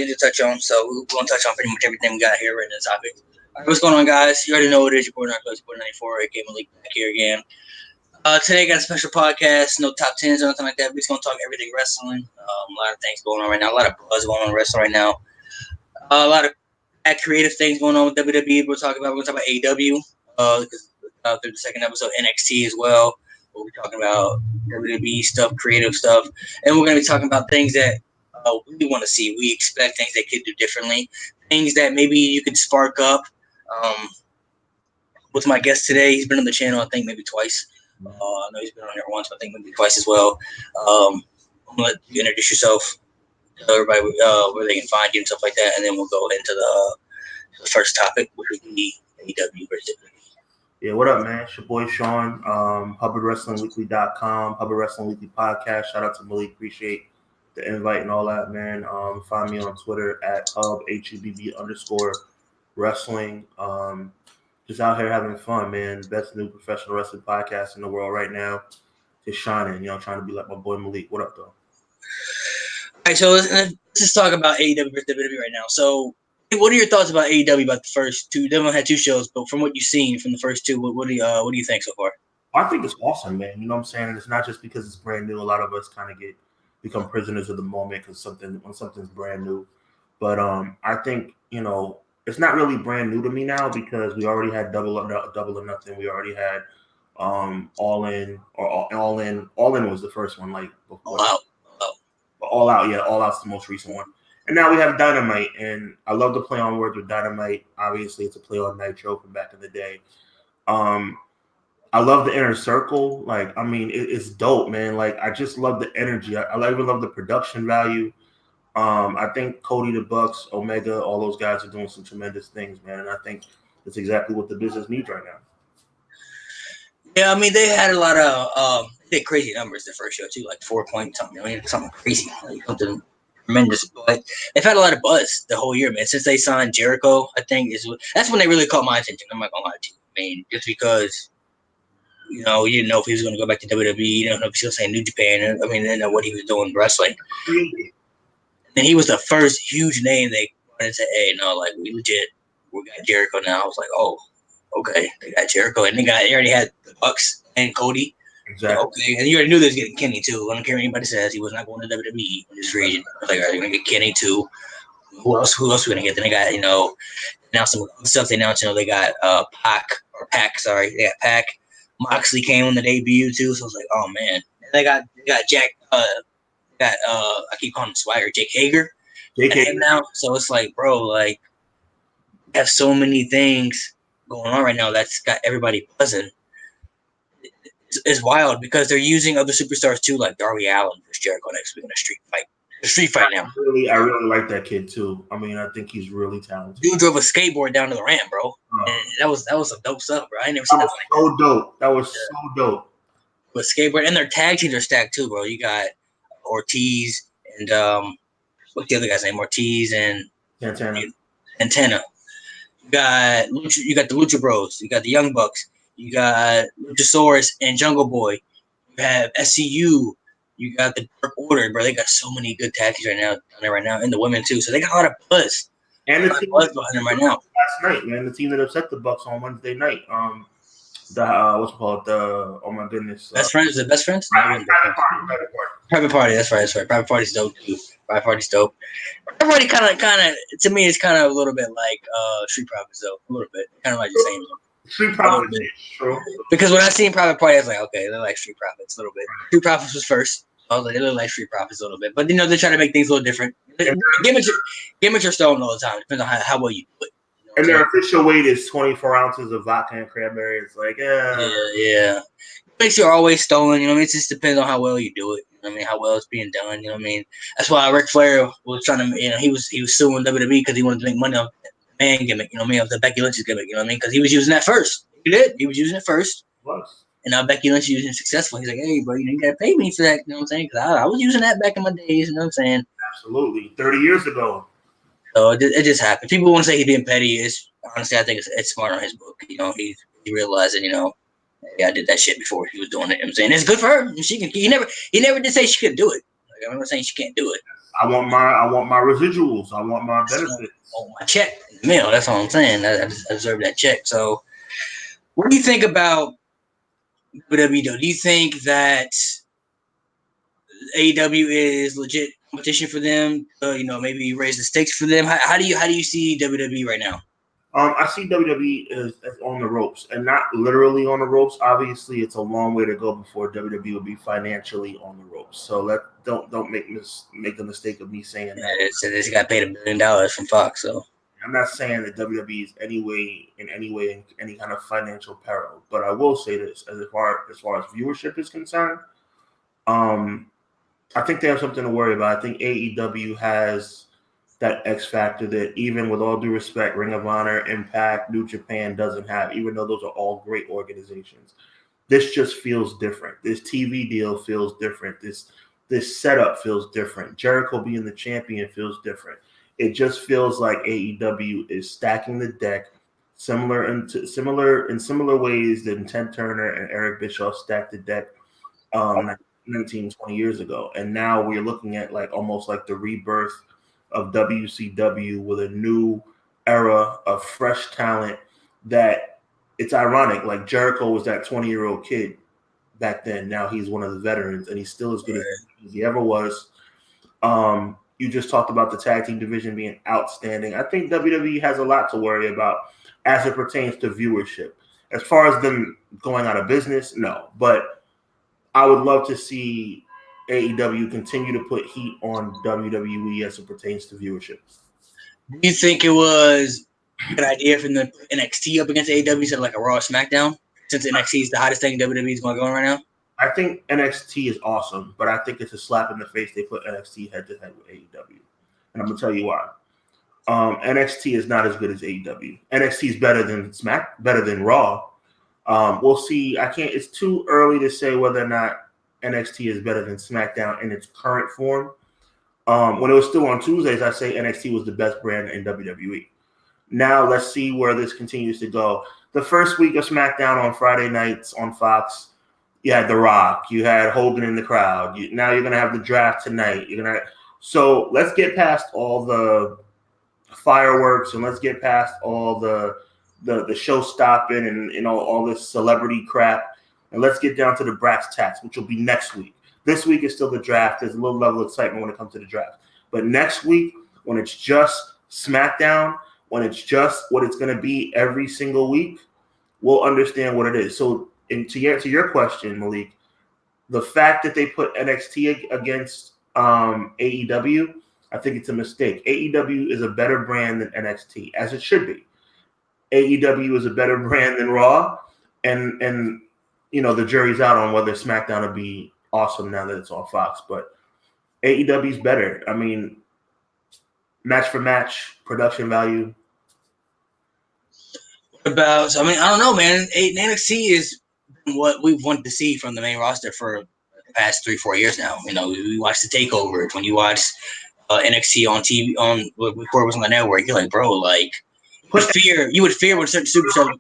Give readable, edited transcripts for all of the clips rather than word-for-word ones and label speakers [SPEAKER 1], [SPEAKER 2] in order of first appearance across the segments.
[SPEAKER 1] to touch on. So we're going to touch on pretty much everything we got here right in the topic. All right, what's going on, guys? You already know what it is. Your boy Narcos, your boy 94, aka Malik, back here again. Today, got a special podcast. No top 10s or nothing like that. We're just going to talk everything wrestling. A lot of things going on right now. A lot of buzz going on in wrestling right now. A lot of creative things going on with WWE. We're going to talk about AEW. Because through the second episode, NXT as well. We'll be talking about WWE stuff, creative stuff. And we're going to be talking about things that we want to see. We expect things they could do differently. Things that maybe you could spark up. With my guest today, he's been on the channel, I think, maybe twice. I know he's been on here once, but I think maybe twice as well. I'm going to let you introduce yourself, tell everybody where they can find you and stuff like that, and then we'll go into the first topic, which would be AEW versus WWE.
[SPEAKER 2] Yeah, what up, man? It's your boy Sean, HubbardWrestlingWeekly.com, Hubbard Wrestling Weekly Podcast. Shout out to Malik. Appreciate the invite and all that, man. Find me on Twitter at HUB_wrestling. Just out here having fun, man. Best new professional wrestling podcast in the world right now. Just shining, trying to be like my boy Malik. What up, though?
[SPEAKER 1] All right, so let's just talk about AEW versus WWE right now. So, what are your thoughts about AEW about the first two? They only had two shows, but from what you've seen from the first two, what do you think so far?
[SPEAKER 2] I think it's awesome, man. You know what I'm saying? And it's not just because it's brand new. A lot of us kind of become prisoners of the moment because when something's brand new. But I think it's not really brand new to me now because we already had Double or Nothing. We already had All In was the first one, like before. All Out, yeah, All Out's the most recent one. And now we have Dynamite, and I love the play on words with Dynamite. Obviously, it's a play on Nitro from back in the day. I love the Inner Circle. Like, I mean, it's dope, man. Like, I just love the energy. I even love the production value. I think Cody, the Bucks, Omega, all those guys are doing some tremendous things, man. And I think it's exactly what the business needs right now.
[SPEAKER 1] Yeah, I mean, they had a lot of they did crazy numbers the first show too, like 4 point something. I mean, something crazy, like something tremendous. But they've had a lot of buzz the whole year, man. Since they signed Jericho, I think that's when they really caught my attention. I'm not gonna lie to you. I mean, just because you didn't know if he was gonna go back to WWE, you didn't know if he was saying New Japan. I mean, they didn't know what he was doing wrestling. And he was the first huge name they wanted to say, hey, no, like we got Jericho now. I was like, oh, okay, they got Jericho, and they already had the Bucks and Cody.
[SPEAKER 2] Exactly.
[SPEAKER 1] So, okay, and you already knew they was getting Kenny too. I don't care what anybody says, he was not going to WWE in this region. I was like, all right, they're gonna get Kenny too. Who else are we gonna get? Then they got announced some stuff. They announced they got Pac. Sorry, they got Pac. Moxley came on the debut too, so I was like, oh man. And they got Jack. I keep calling him Swagger, Jake Hager. Now, so it's like, bro, like, you have so many things going on right now that's got everybody buzzing. It's wild because they're using other superstars too, like Darby Allin versus Jericho next week in a street fight. A street fight now.
[SPEAKER 2] I really like that kid too. I mean, I think he's really talented.
[SPEAKER 1] Dude drove a skateboard down to the ramp, bro. And that was some dope stuff, bro. I ain't never seen that.
[SPEAKER 2] So dope. That was so dope.
[SPEAKER 1] But skateboard and their tag teams are stacked too, bro. You got Ortiz and what's the other guy's name? Ortiz and Santana. You got the Lucha Bros. You got the Young Bucks. You got Luchasaurus and Jungle Boy. You have SCU. You got the Dark Order, bro. They got so many good tag teams right now, and the women too. So they got a lot of buzz.
[SPEAKER 2] And the team
[SPEAKER 1] buzz behind them right now.
[SPEAKER 2] Last night, man, the team that upset the Bucks on Wednesday night. What's it called? Oh my goodness.
[SPEAKER 1] Best Friends? Is it Best Friends?
[SPEAKER 2] Private
[SPEAKER 1] Party. That's right. Private Party's dope too. Private Party's dope. Private Party kind of to me is kind of a little bit like Street Profits though. A little bit, kind of like the same.
[SPEAKER 2] Street Profits, true.
[SPEAKER 1] Because when I seen Private Party, I was like, okay, they're like Street Profits a little bit. Street Profits was first. I was like, they look like Street Profits a little bit, but they're trying to make things a little different. Gimmicks are stolen all the time. Depends on how well you do it.
[SPEAKER 2] And their official weight is 24 ounces of vodka and cranberry. It's like,
[SPEAKER 1] yeah. Gimmicks are always stolen. It just depends on how well you do it. How well it's being done. That's why Ric Flair was trying to. He was suing WWE because he wanted to make money off the man gimmick. Of the Becky Lynch's gimmick. Because he was using that first. He did. He was using it first. And now Becky Lynch is using it successfully. He's like, hey, bro, you gotta pay me for that. You know what I'm saying? Because I was using that back in my days. You know what I'm saying?
[SPEAKER 2] Absolutely, 30 years ago.
[SPEAKER 1] So it just happened. People want to say he's being petty. Honestly, I think it's smart on his book. He realized that hey, I did that shit before he was doing it. You know what I'm saying? It's good for her. He never did say she couldn't do it. Like, I'm not saying she can't do it.
[SPEAKER 2] I want my residuals. I want my benefits.
[SPEAKER 1] My check in the mail. That's all I'm saying. I deserve that check. So, what do you think about WWE? Do you think that AEW is legit competition for them? Maybe raise the stakes for them. How do you see WWE right now?
[SPEAKER 2] I see WWE as on the ropes, and not literally on the ropes. Obviously, it's a long way to go before WWE will be financially on the ropes. So don't make the mistake of me saying that.
[SPEAKER 1] So they got paid $1 billion from Fox. So
[SPEAKER 2] I'm not saying that WWE is in any kind of financial peril, but I will say this: as far as viewership is concerned, I think they have something to worry about. I think AEW has that X factor that, even with all due respect, Ring of Honor, Impact, New Japan doesn't have, even though those are all great organizations. This just feels different. This TV deal feels different. This setup feels different. Jericho being the champion feels different. It just feels like AEW is stacking the deck, similar in similar ways that Ted Turner and Eric Bischoff stacked the deck 19, 20 years ago. And now we're looking at like almost like the rebirth of WCW with a new era of fresh talent. That it's ironic. Like Jericho was that 20-year-old kid back then. Now he's one of the veterans, and he's still as good as he ever was. You just talked about the tag team division being outstanding. I think WWE has a lot to worry about as it pertains to viewership. As far as them going out of business, no. But I would love to see AEW continue to put heat on WWE as it pertains to viewership.
[SPEAKER 1] Do you think it was a good idea for them to put NXT up against AEW instead of like a Raw or SmackDown? Since NXT is the hottest thing WWE is going right now?
[SPEAKER 2] I think NXT is awesome, but I think it's a slap in the face they put NXT head to head with AEW. And I'm going to tell you why. NXT is not as good as AEW. NXT is better than Raw. We'll see. It's too early to say whether or not NXT is better than SmackDown in its current form. When it was still on Tuesdays, I say NXT was the best brand in WWE. Now let's see where this continues to go. The first week of SmackDown on Friday nights on Fox, you had The Rock, you had Hogan in the crowd. Now you're gonna have the draft tonight. So let's get past all the fireworks and let's get past all the show stopping and all this celebrity crap, and let's get down to the brass tacks, which will be next week. This week is still the draft. There's a little level of excitement when it comes to the draft. But next week, when it's just SmackDown, when it's just what it's going to be every single week, we'll understand what it is. So to your question, Malik, the fact that they put NXT against AEW, I think it's a mistake. AEW is a better brand than NXT, as it should be. AEW is a better brand than Raw, and the jury's out on whether SmackDown will be awesome now that it's on Fox. But AEW is better. I mean, match for match, production value.
[SPEAKER 1] I don't know, man. NXT is what we've wanted to see from the main roster for the past 3-4 years now. We watched the takeovers. When you watch NXT on TV before it was on the network, you're like, bro, like you would fear when certain superstars.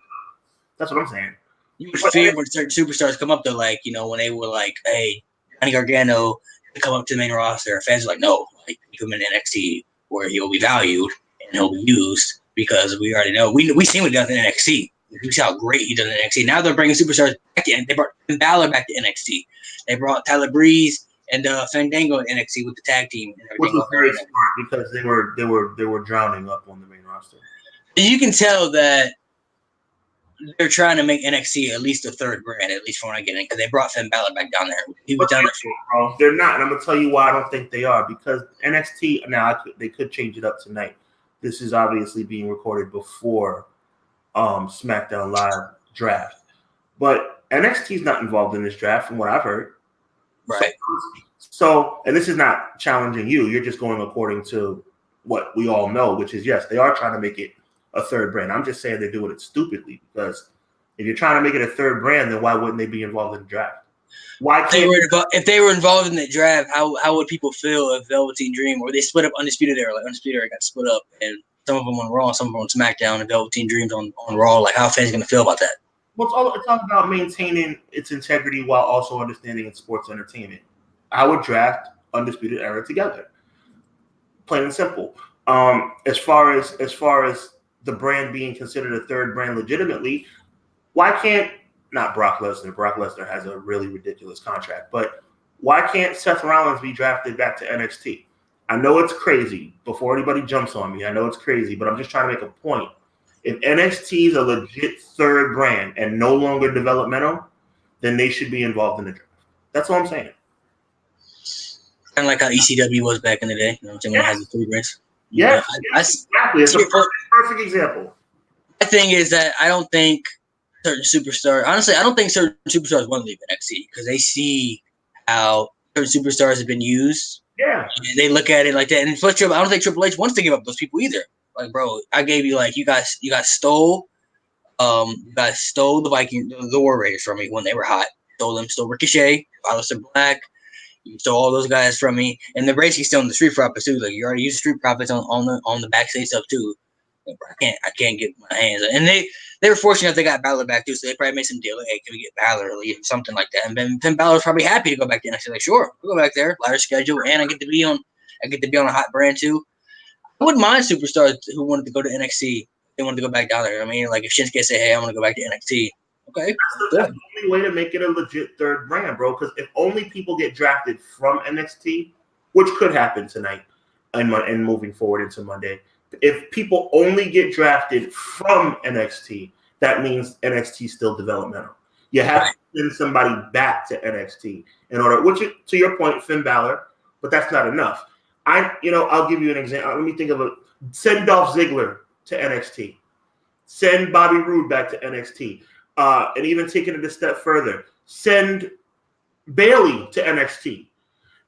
[SPEAKER 2] That's what I'm saying.
[SPEAKER 1] You would fear when certain superstars come up there, like when they were like, hey, Johnny Gargano to come up to the main roster. Fans are like, no, like put him in NXT where he'll be valued and he'll be used, because we already know we seen what he does in NXT. We see how great he does in NXT. Now they're bringing superstars back in. They brought Finn Balor back to NXT. They brought Tyler Breeze and Fandango in NXT with the tag team.
[SPEAKER 2] Which was very smart, because they were drowning up on the main roster.
[SPEAKER 1] You can tell that they're trying to make NXT at least a third brand, at least from what I get in, because they brought Finn Balor back down there. He was down there
[SPEAKER 2] bro. They're not, and I'm gonna tell you why I don't think they are. Because NXT they could change it up tonight. This is obviously being recorded before SmackDown Live draft, but NXT is not involved in this draft, from what I've heard.
[SPEAKER 1] Right.
[SPEAKER 2] So, and this is not challenging you. You're just going according to what we all know, which is, yes, they are trying to make it a third brand. I'm just saying they're doing it stupidly, because if you're trying to make it a third brand, then why wouldn't they be involved in the draft?
[SPEAKER 1] If they were involved in the draft, how would people feel if Velveteen Dream, or they split up Undisputed Era? Like Undisputed Era got split up, and some of them on Raw, some of them on SmackDown, and Velveteen Dream's on Raw. Like, how fans going to feel about that?
[SPEAKER 2] Well, it's all about maintaining its integrity while also understanding its sports entertainment. I would draft Undisputed Era together. Plain and simple. As far as the brand being considered a third brand legitimately, why can't not Brock Lesnar? Brock Lesnar has a really ridiculous contract, but why can't Seth Rollins be drafted back to NXT? I know it's crazy. Before anybody jumps on me, I know it's crazy, but I'm just trying to make a point. If NXT is a legit third brand and no longer developmental, then they should be involved in the draft. That's all I'm saying.
[SPEAKER 1] Kind of like how ECW was back in the day. You know what I'm saying? When it had the 3 brands.
[SPEAKER 2] Yes, exactly. It's a perfect example.
[SPEAKER 1] My thing is that I don't think certain superstars. Honestly, I don't think certain superstars want to leave NXT because they see how certain superstars have been used.
[SPEAKER 2] Yeah,
[SPEAKER 1] and they look at it like that. And plus, I don't think Triple H wants to give up those people either. Like, bro, I gave you you guys stole the Viking, the War Raiders from me when they were hot. Stole Ricochet, Aleister Black. You stole all those guys from me, and they're basically still in the Street Profits too. Like you already used Street Profits on the backstage stuff too. Like, I can't get my hands on. And they were fortunate enough they got Balor back too, so they probably made some deal. Like, hey, can we get Balor or something like that? And then Finn Balor's probably happy to go back to NXT. Like, sure, we'll go back there, lighter schedule, and I get to be on a hot brand too. I wouldn't mind superstars who wanted to go to NXT. They wanted to go back down there. I mean, like if Shinsuke say, "Hey, I want to go back to NXT," okay,
[SPEAKER 2] that's the only way to make it a legit third brand, bro. Because if only people get drafted from NXT, which could happen tonight and moving forward into Monday, if people only get drafted from NXT, that means NXT is still developmental. You have to send somebody back to NXT in order, which to your point, Finn Balor, but that's not enough. I'll give you an example. Let me think of send Dolph Ziggler to NXT. Send Bobby Roode back to NXT. And even taking it a step further, send Bayley to NXT.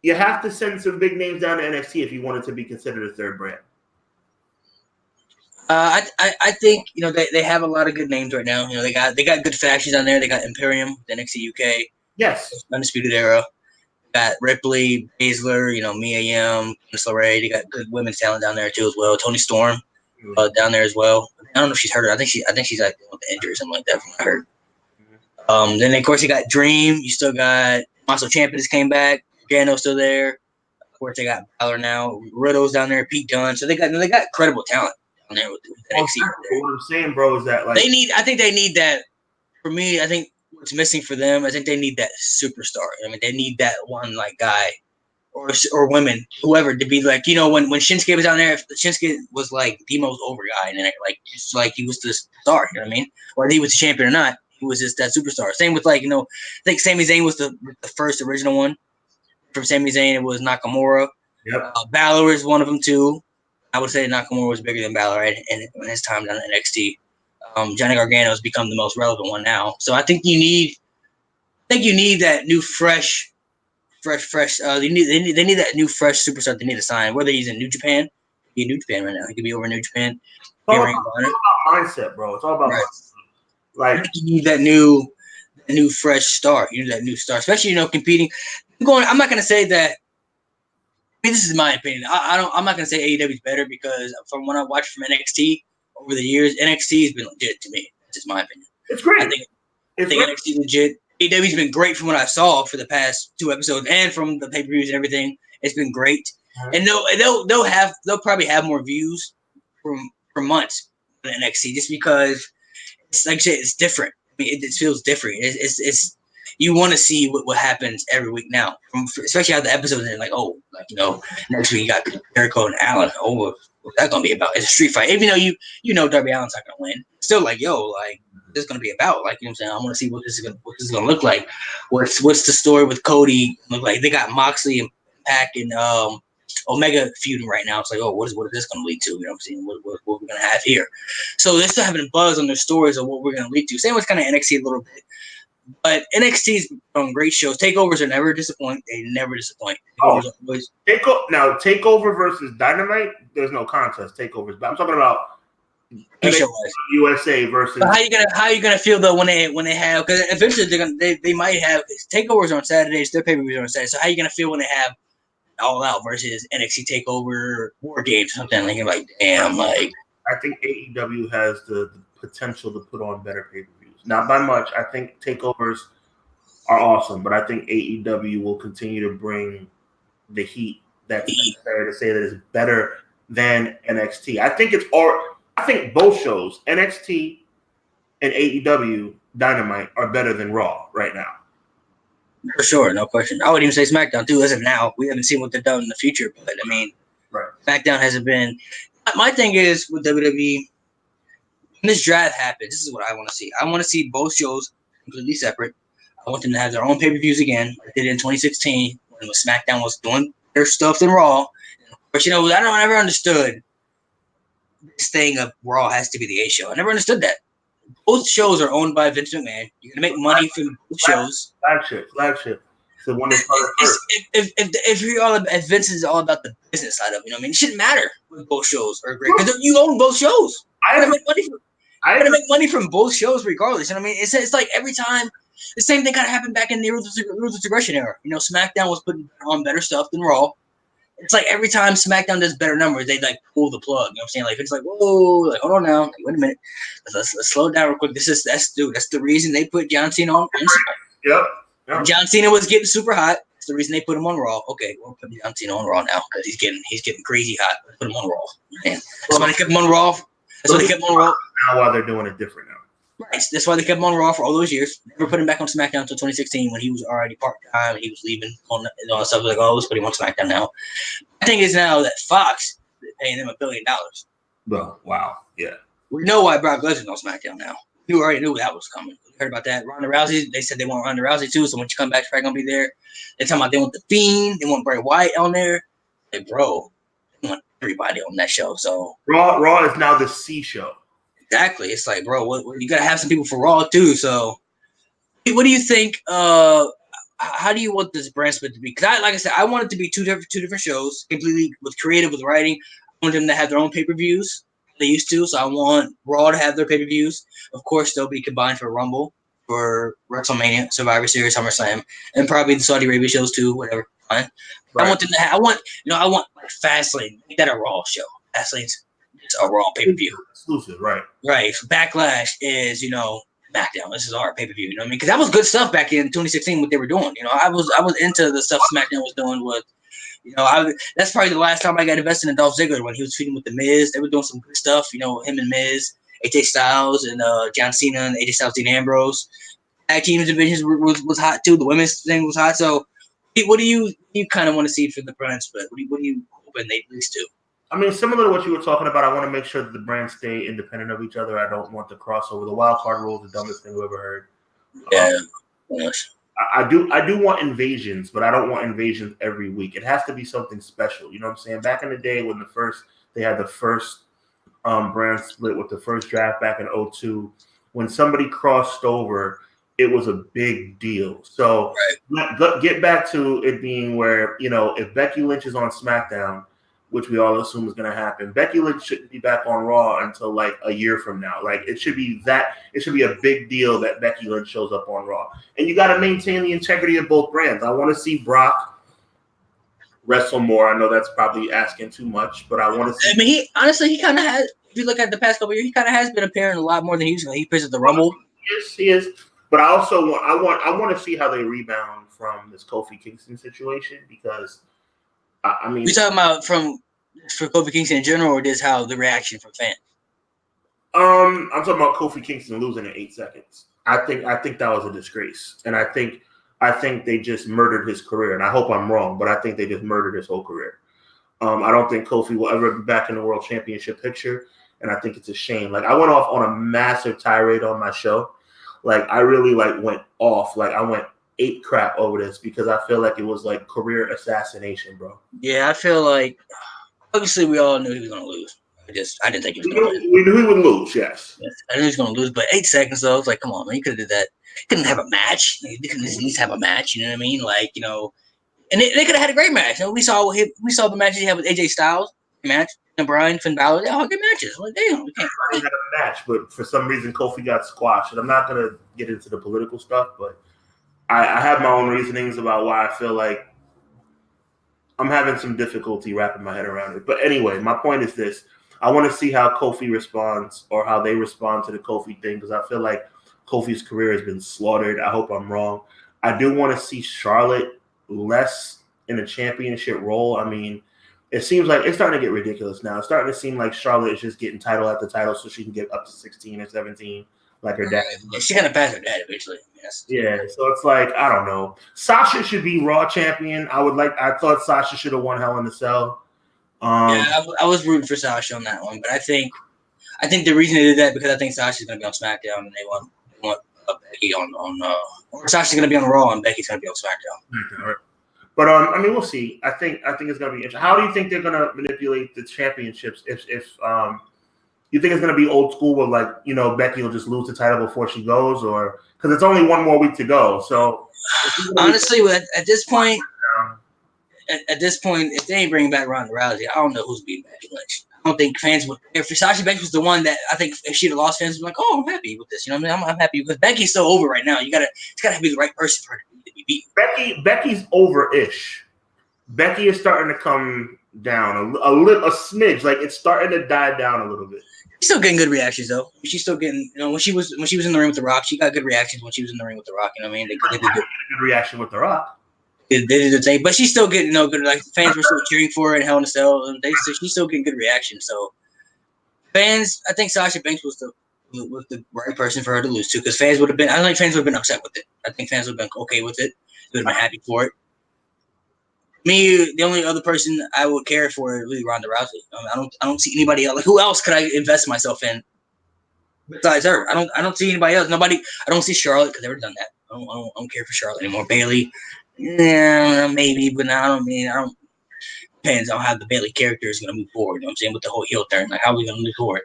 [SPEAKER 2] You have to send some big names down to NXT if you want it to be considered a third brand.
[SPEAKER 1] I think they have a lot of good names right now. They got good factions on there. They got Imperium, the NXT UK,
[SPEAKER 2] yes,
[SPEAKER 1] Undisputed Era. Got Ripley, Baszler, Mia Yim, Candice LeRae. They got good women's talent down there too as well. Toni Storm down there as well. I don't know if she's hurt. I think she's like with the injury or something like that from what I heard. Then of course you got Dream. You still got Monster Champions came back. Gargano's still there. Of course they got Balor now. Riddle's down there. Pete Dunne. So they got credible talent down there with NXT.
[SPEAKER 2] What I'm saying, bro, is that
[SPEAKER 1] I think they need that. For me, I think what's missing for them, I think they need that superstar. I mean, they need that one guy or women, whoever, to be like, when Shinsuke was down there, if Shinsuke was like the most over guy, and just like he was the star, you know what I mean? Whether he was the champion or not, he was just that superstar. Same with I think Sami Zayn was the first original one. From Sami Zayn, it was Nakamura.
[SPEAKER 2] Yep.
[SPEAKER 1] Balor is one of them too. I would say Nakamura was bigger than Balor in his time down in NXT. Johnny Gargano has become the most relevant one now. So I think you need that new fresh. They need that new fresh superstar. They need to sign. Whether he's in New Japan, he's in New Japan right now. He could be over in New Japan.
[SPEAKER 2] It's all about mindset, bro. It's all about mindset.
[SPEAKER 1] Like you need that new fresh star. You need that new star, especially competing. I'm not gonna say that. I mean, this is my opinion. I'm not gonna say AEW is better because from when I watched from NXT over the years, NXT has been legit to me. That's just my opinion.
[SPEAKER 2] It's great.
[SPEAKER 1] I think NXT is legit. AEW's been great from what I saw for the past 2 episodes and from the pay-per-views and everything. It's been great, and they'll probably have more views for months than NXT just because it's like I said, it's different. I mean, it feels different. It's you want to see what happens every week now, especially how the episodes are next week you got Jericho and Allen. Oh, what's that gonna be about? It's a street fight. Even though Darby Allin's not gonna win, still this is gonna be about. Like, you know what I'm saying? I want to see what this is gonna look like. What's the story with Cody look like? They got Moxley and Pac and Omega feuding right now. It's like, what is this gonna lead to? You know what I'm saying? What we're gonna have here? So they're still having buzz on their stories of what we're gonna lead to. Same with kind of NXT a little bit. But NXT's on great shows. Takeovers are never disappoint. They never disappoint.
[SPEAKER 2] Takeover versus Dynamite, there's no contest. Takeovers, but I'm talking about USA versus.
[SPEAKER 1] But how you gonna feel though when they have, because eventually they might have takeovers on Saturdays. Their pay-per-views are on Saturdays. So how you gonna feel when they have All Out versus NXT Takeover War Games or something? Like you're like, damn, like.
[SPEAKER 2] I think AEW has the potential to put on better pay-per-views. Not by much. I think takeovers are awesome, but I think AEW will continue to bring the heat that's necessary to say that it's better than NXT. I think both shows, NXT and AEW Dynamite, are better than Raw right now.
[SPEAKER 1] For sure, no question. I would even say SmackDown too. As of now, we haven't seen what they've done in the future, but I mean,
[SPEAKER 2] right.
[SPEAKER 1] SmackDown hasn't been. My thing is with WWE, when this draft happens, this is what I want to see. I want to see both shows completely separate. I want them to have their own pay-per-views again, like they did in 2016 when SmackDown was doing their stuff than Raw. But I never understood this thing of Raw has to be the A show. I never understood that. Both shows are owned by Vince McMahon. You're gonna make money from both shows.
[SPEAKER 2] Flagship. So when
[SPEAKER 1] if you're all if Vince is all about the business side of it, it shouldn't matter when both shows are great because you own both shows. I'm gonna make money from both shows regardless. It's like every time the same thing kind of happened back in the Ruthless Aggression era. SmackDown was putting on better stuff than Raw. It's like every time SmackDown does better numbers, they like pull the plug. You know what I'm saying? Like it's like, whoa, like hold on now, wait a minute, let's slow down real quick. That's the reason they put John Cena on.
[SPEAKER 2] Yep.
[SPEAKER 1] John Cena was getting super hot. That's the reason they put him on Raw. Okay, we'll put John Cena on Raw now because he's getting crazy hot. Let's put him on Raw. Man, that's why they kept him on Raw. That's why they kept him on Raw.
[SPEAKER 2] Now while they're doing it different now.
[SPEAKER 1] Right. That's why they kept him on Raw for all those years. Never put him back on SmackDown until 2016 when he was already part-time. He was leaving on stuff. Like, oh, let's put him on SmackDown now. The thing is now that Fox is paying him $1 billion.
[SPEAKER 2] Well, wow. Yeah.
[SPEAKER 1] We know why Brock Lesnar's on SmackDown now. You already knew that was coming. You heard about that. Ronda Rousey, they said they want Ronda Rousey too, so when she comes back, she's probably going to be there. They're talking about they want The Fiend. They want Bray Wyatt on there. Like, bro, they want everybody on that show. So
[SPEAKER 2] Raw is now the C show.
[SPEAKER 1] Exactly. It's like, bro, you got to have some people for Raw too. So what do you think? How do you want this brand split to be? Because like I said, I want it to be two different shows, completely with creative, with writing. I want them to have their own pay-per-views. They used to, so I want Raw to have their pay-per-views. Of course, they'll be combined for Rumble, for WrestleMania, Survivor Series, SummerSlam, and probably the Saudi Arabia shows too. Whatever, fine. Right. I want them to have. I want like Fastlane. Make that a Raw show. Fastlane's a Raw pay-per-view.
[SPEAKER 2] Exclusive, right?
[SPEAKER 1] Right. So Backlash is SmackDown. This is our pay-per-view. You know what I mean? Because that was good stuff back in 2016. What they were doing. I was into the stuff SmackDown was doing with. That's probably the last time I got invested in Dolph Ziggler when he was feuding with The Miz. They were doing some good stuff, him and Miz, AJ Styles, and John Cena and AJ Styles, Dean Ambrose. Tag team divisions was hot too. The women's thing was hot. So, what do you kind of want to see for the brand split? What do you hoping they at least do?
[SPEAKER 2] I mean, similar to what you were talking about, I want to make sure that the brands stay independent of each other. I don't want the crossover. The wild card rule is the dumbest thing we've ever heard.
[SPEAKER 1] Yeah.
[SPEAKER 2] I do want invasions, but I don't want invasions every week. It has to be something special. You know what I'm saying? Back in the day when they had the first brand split with the first draft back in 2002, when somebody crossed over, it was a big deal. So get back to it being where, if Becky Lynch is on SmackDown, which we all assume is going to happen, Becky Lynch shouldn't be back on Raw until like a year from now. Like it should be a big deal that Becky Lynch shows up on Raw. And you got to maintain the integrity of both brands. I want to see Brock wrestle more. I know that's probably asking too much, but I want to see.
[SPEAKER 1] I mean, he kind of has. If you look at the past couple of years, he kind of has been appearing a lot more than he was. He appears at the Rumble.
[SPEAKER 2] Yes, he is. But I also want to see how they rebound from this Kofi Kingston situation because. I mean,
[SPEAKER 1] you talking about for Kofi Kingston in general, or just how the reaction from fans?
[SPEAKER 2] I'm talking about Kofi Kingston losing in 8 seconds. I think that was a disgrace, and I think they just murdered his career. And I hope I'm wrong, but I think they just murdered his whole career. I don't think Kofi will ever be back in the World Championship picture, and I think it's a shame. Like I went off on a massive tirade on my show. Like I really went off. Like I went ape crap over this because I feel like it was like career assassination, bro.
[SPEAKER 1] Yeah, I feel like obviously we all knew he was going to lose. I didn't think he was going to win.
[SPEAKER 2] We knew he would lose, yes.
[SPEAKER 1] I knew he was going to lose, but 8 seconds though, it's like, come on, man, you could have did that. You couldn't have a match. You couldn't at least have a match. You know what I mean? Like, and they could have had a great match. We saw the matches he had with AJ Styles, match, and Bryan, Finn Balor. They all good matches. Like, damn, we can't.
[SPEAKER 2] I had a match, but for some reason Kofi got squashed. And I'm not going to get into the political stuff, but I have my own reasonings about why I feel like I'm having some difficulty wrapping my head around it. But anyway, my point is this. I want to see how Kofi responds or how they respond to the Kofi thing because I feel like Kofi's career has been slaughtered. I hope I'm wrong. I do want to see Charlotte less in a championship role, I mean, it seems like it's starting to get ridiculous now. It's starting to seem like Charlotte is just getting title after title so she can get up to 16 or 17 like her dad.
[SPEAKER 1] Yeah, she's gonna pass her dad eventually. Yes.
[SPEAKER 2] Yeah, so it's like, I don't know. Sasha should be Raw champion. I thought Sasha should have won Hell in a Cell.
[SPEAKER 1] I was rooting for Sasha on that one, but I think the reason they did that because I think Sasha's gonna be on SmackDown and they want Becky on or Sasha's gonna be on Raw and Becky's gonna be on SmackDown.
[SPEAKER 2] But I mean, we'll see. I think it's gonna be interesting. How do you think they're gonna manipulate the championships? If you think it's gonna be old school, where like Becky will just lose the title before she goes, or because it's only one more week to go. So
[SPEAKER 1] honestly, at this point, if they ain't bringing back Ronda Rousey, I don't know who's beating Becky Lynch. I don't think fans would. If Sasha Banks was the one that I think if she'd have lost, fans would be like, "Oh, I'm happy with this." You know what I mean? I'm happy because Becky's so over right now. It's gotta be the right person for her to be beaten.
[SPEAKER 2] Becky's over-ish. Becky is starting to come down a smidge. Like it's starting to die down a little bit.
[SPEAKER 1] She's still getting good reactions though. She's still getting, when she was in the ring with The Rock, she got good reactions when she was in the ring with The Rock. You know what I mean? They did
[SPEAKER 2] good reaction with The Rock.
[SPEAKER 1] They did the thing, but she's still getting good. Like fans were still cheering for her in Hell in a Cell, and she's still getting good reactions. So fans, I think Sasha Banks was the right person for her to lose to because fans would have been. I don't think fans would have been upset with it. I think fans would have been okay with it. They would have been happy for it. Me, the only other person I would care for is really Ronda Rousey. I don't see anybody else. Like who else could I invest myself in besides her? I don't see anybody else. Nobody. I don't see Charlotte because they've already done that. I don't care for Charlotte anymore. Bayley, yeah, maybe, but I don't. Depends on how the Bayley character is going to move forward. You know what I'm saying with the whole heel turn. Like how are we going to move forward?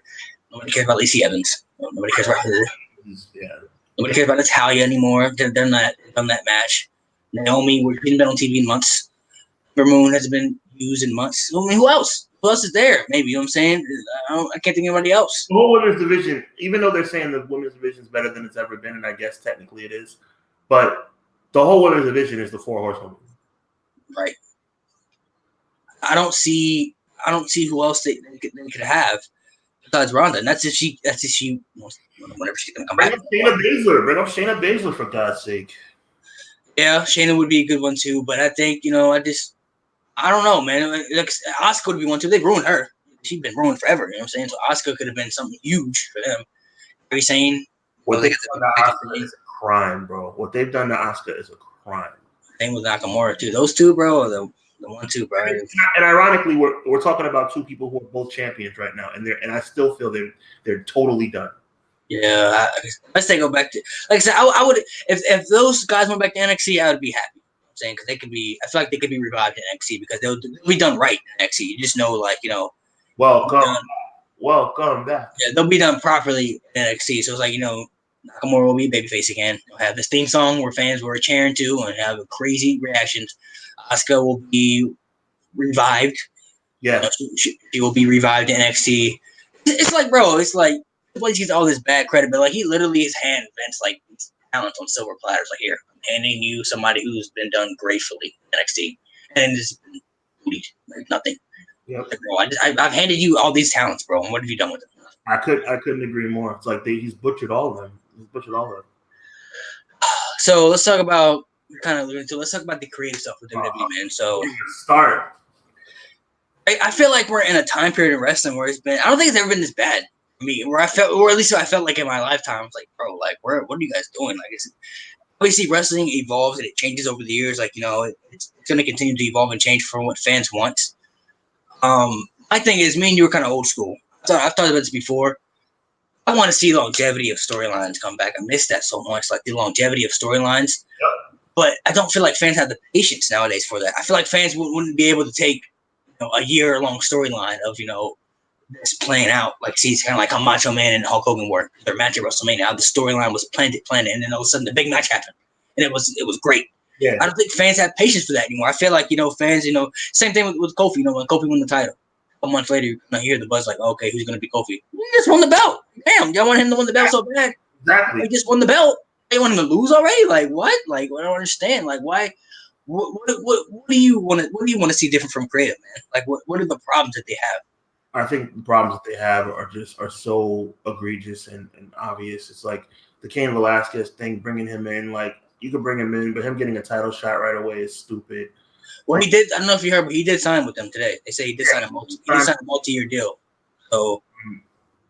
[SPEAKER 1] Nobody cares about Lacey Evans. Nobody cares about her. Yeah. Nobody cares about Natalya anymore. They've done that match. Naomi, we've been on TV in months. Moon hasn't been used in months. I mean, who else? Who else is there? Maybe, you know what I'm saying? I can't think of anybody else.
[SPEAKER 2] The whole women's division, even though they're saying the women's division is better than it's ever been, and I guess technically it is, but the whole women's division is the 4 horsewomen.
[SPEAKER 1] Right. I don't see who else they could have besides Ronda, and that's if she whenever she's gonna come back.
[SPEAKER 2] Bring up Shayna Baszler for God's sake.
[SPEAKER 1] Yeah, Shayna would be a good one too, but I think I don't know, man. Like Asuka would be one too. They've ruined her. She's been ruined forever. You know what I'm saying? So Asuka could have been something huge for them. Are you saying?
[SPEAKER 2] What they've done to Asuka is a crime, bro. What they've done to Asuka is a crime.
[SPEAKER 1] Same with Nakamura too. Those two, bro, are the 1-2, bro.
[SPEAKER 2] And ironically, we're talking about two people who are both champions right now, and I still feel they're totally done.
[SPEAKER 1] Yeah, unless they go back to, like I said, I would if those guys went back to NXT, I would be happy. Saying because they could be, I feel like they could be revived in NXT because they'll be done right in NXT. You just know, like
[SPEAKER 2] welcome back.
[SPEAKER 1] Yeah, they'll be done properly in NXT. So it's like Nakamura will be babyface again. They'll have this theme song where fans were cheering to and have crazy reactions. Asuka will be revived.
[SPEAKER 2] Yeah,
[SPEAKER 1] she will be revived in NXT. It's like, bro, it's like he gets all this bad credit, but like he literally his hand invents like talent on silver platters. Like here. Handing you somebody who's been done gracefully in NXT and just booty, like nothing.
[SPEAKER 2] Yep.
[SPEAKER 1] Like, bro, I've handed you all these talents, bro. And what have you done with them?
[SPEAKER 2] I couldn't agree more. It's like he's butchered all of them.
[SPEAKER 1] So let's talk about let's talk about the creative stuff with WWE, man. So
[SPEAKER 2] start.
[SPEAKER 1] I feel like we're in a time period of wrestling where it's been. I don't think it's ever been this bad for me. Where I felt, or at least I felt like in my lifetime, I was like, bro, like what are you guys doing? Like obviously, wrestling evolves and it changes over the years. Like, it's going to continue to evolve and change for what fans want. My thing is, me and you were kind of old school. I've talked about this before. I want to see longevity of storylines come back. I miss that so much, like the longevity of storylines. Yep. But I don't feel like fans have the patience nowadays for that. I feel like fans wouldn't be able to take a year-long storyline of, this playing out. Like, see, it's kind of like how Macho Man and Hulk Hogan were. Their match at WrestleMania. How the storyline was planted, and then all of a sudden the big match happened, and it was great. Yeah. I don't think fans have patience for that anymore. I feel like fans, same thing with Kofi. When Kofi won the title, a month later, you hear the buzz like, okay, who's gonna be Kofi? He just won the belt. Damn, y'all want him to win the belt so bad?
[SPEAKER 2] Exactly.
[SPEAKER 1] He just won the belt. They want him to lose already? Like what? Like I don't understand. Like why? What do you want to see different from creative, man? Like what are the problems that they have?
[SPEAKER 2] I think the problems that they have are so egregious and obvious. It's like the Cain Velasquez thing, bringing him in. Like you could bring him in, but him getting a title shot right away is stupid.
[SPEAKER 1] Well, he did. I don't know if you heard, but he did sign with them today. They say he did sign a multi-year deal. So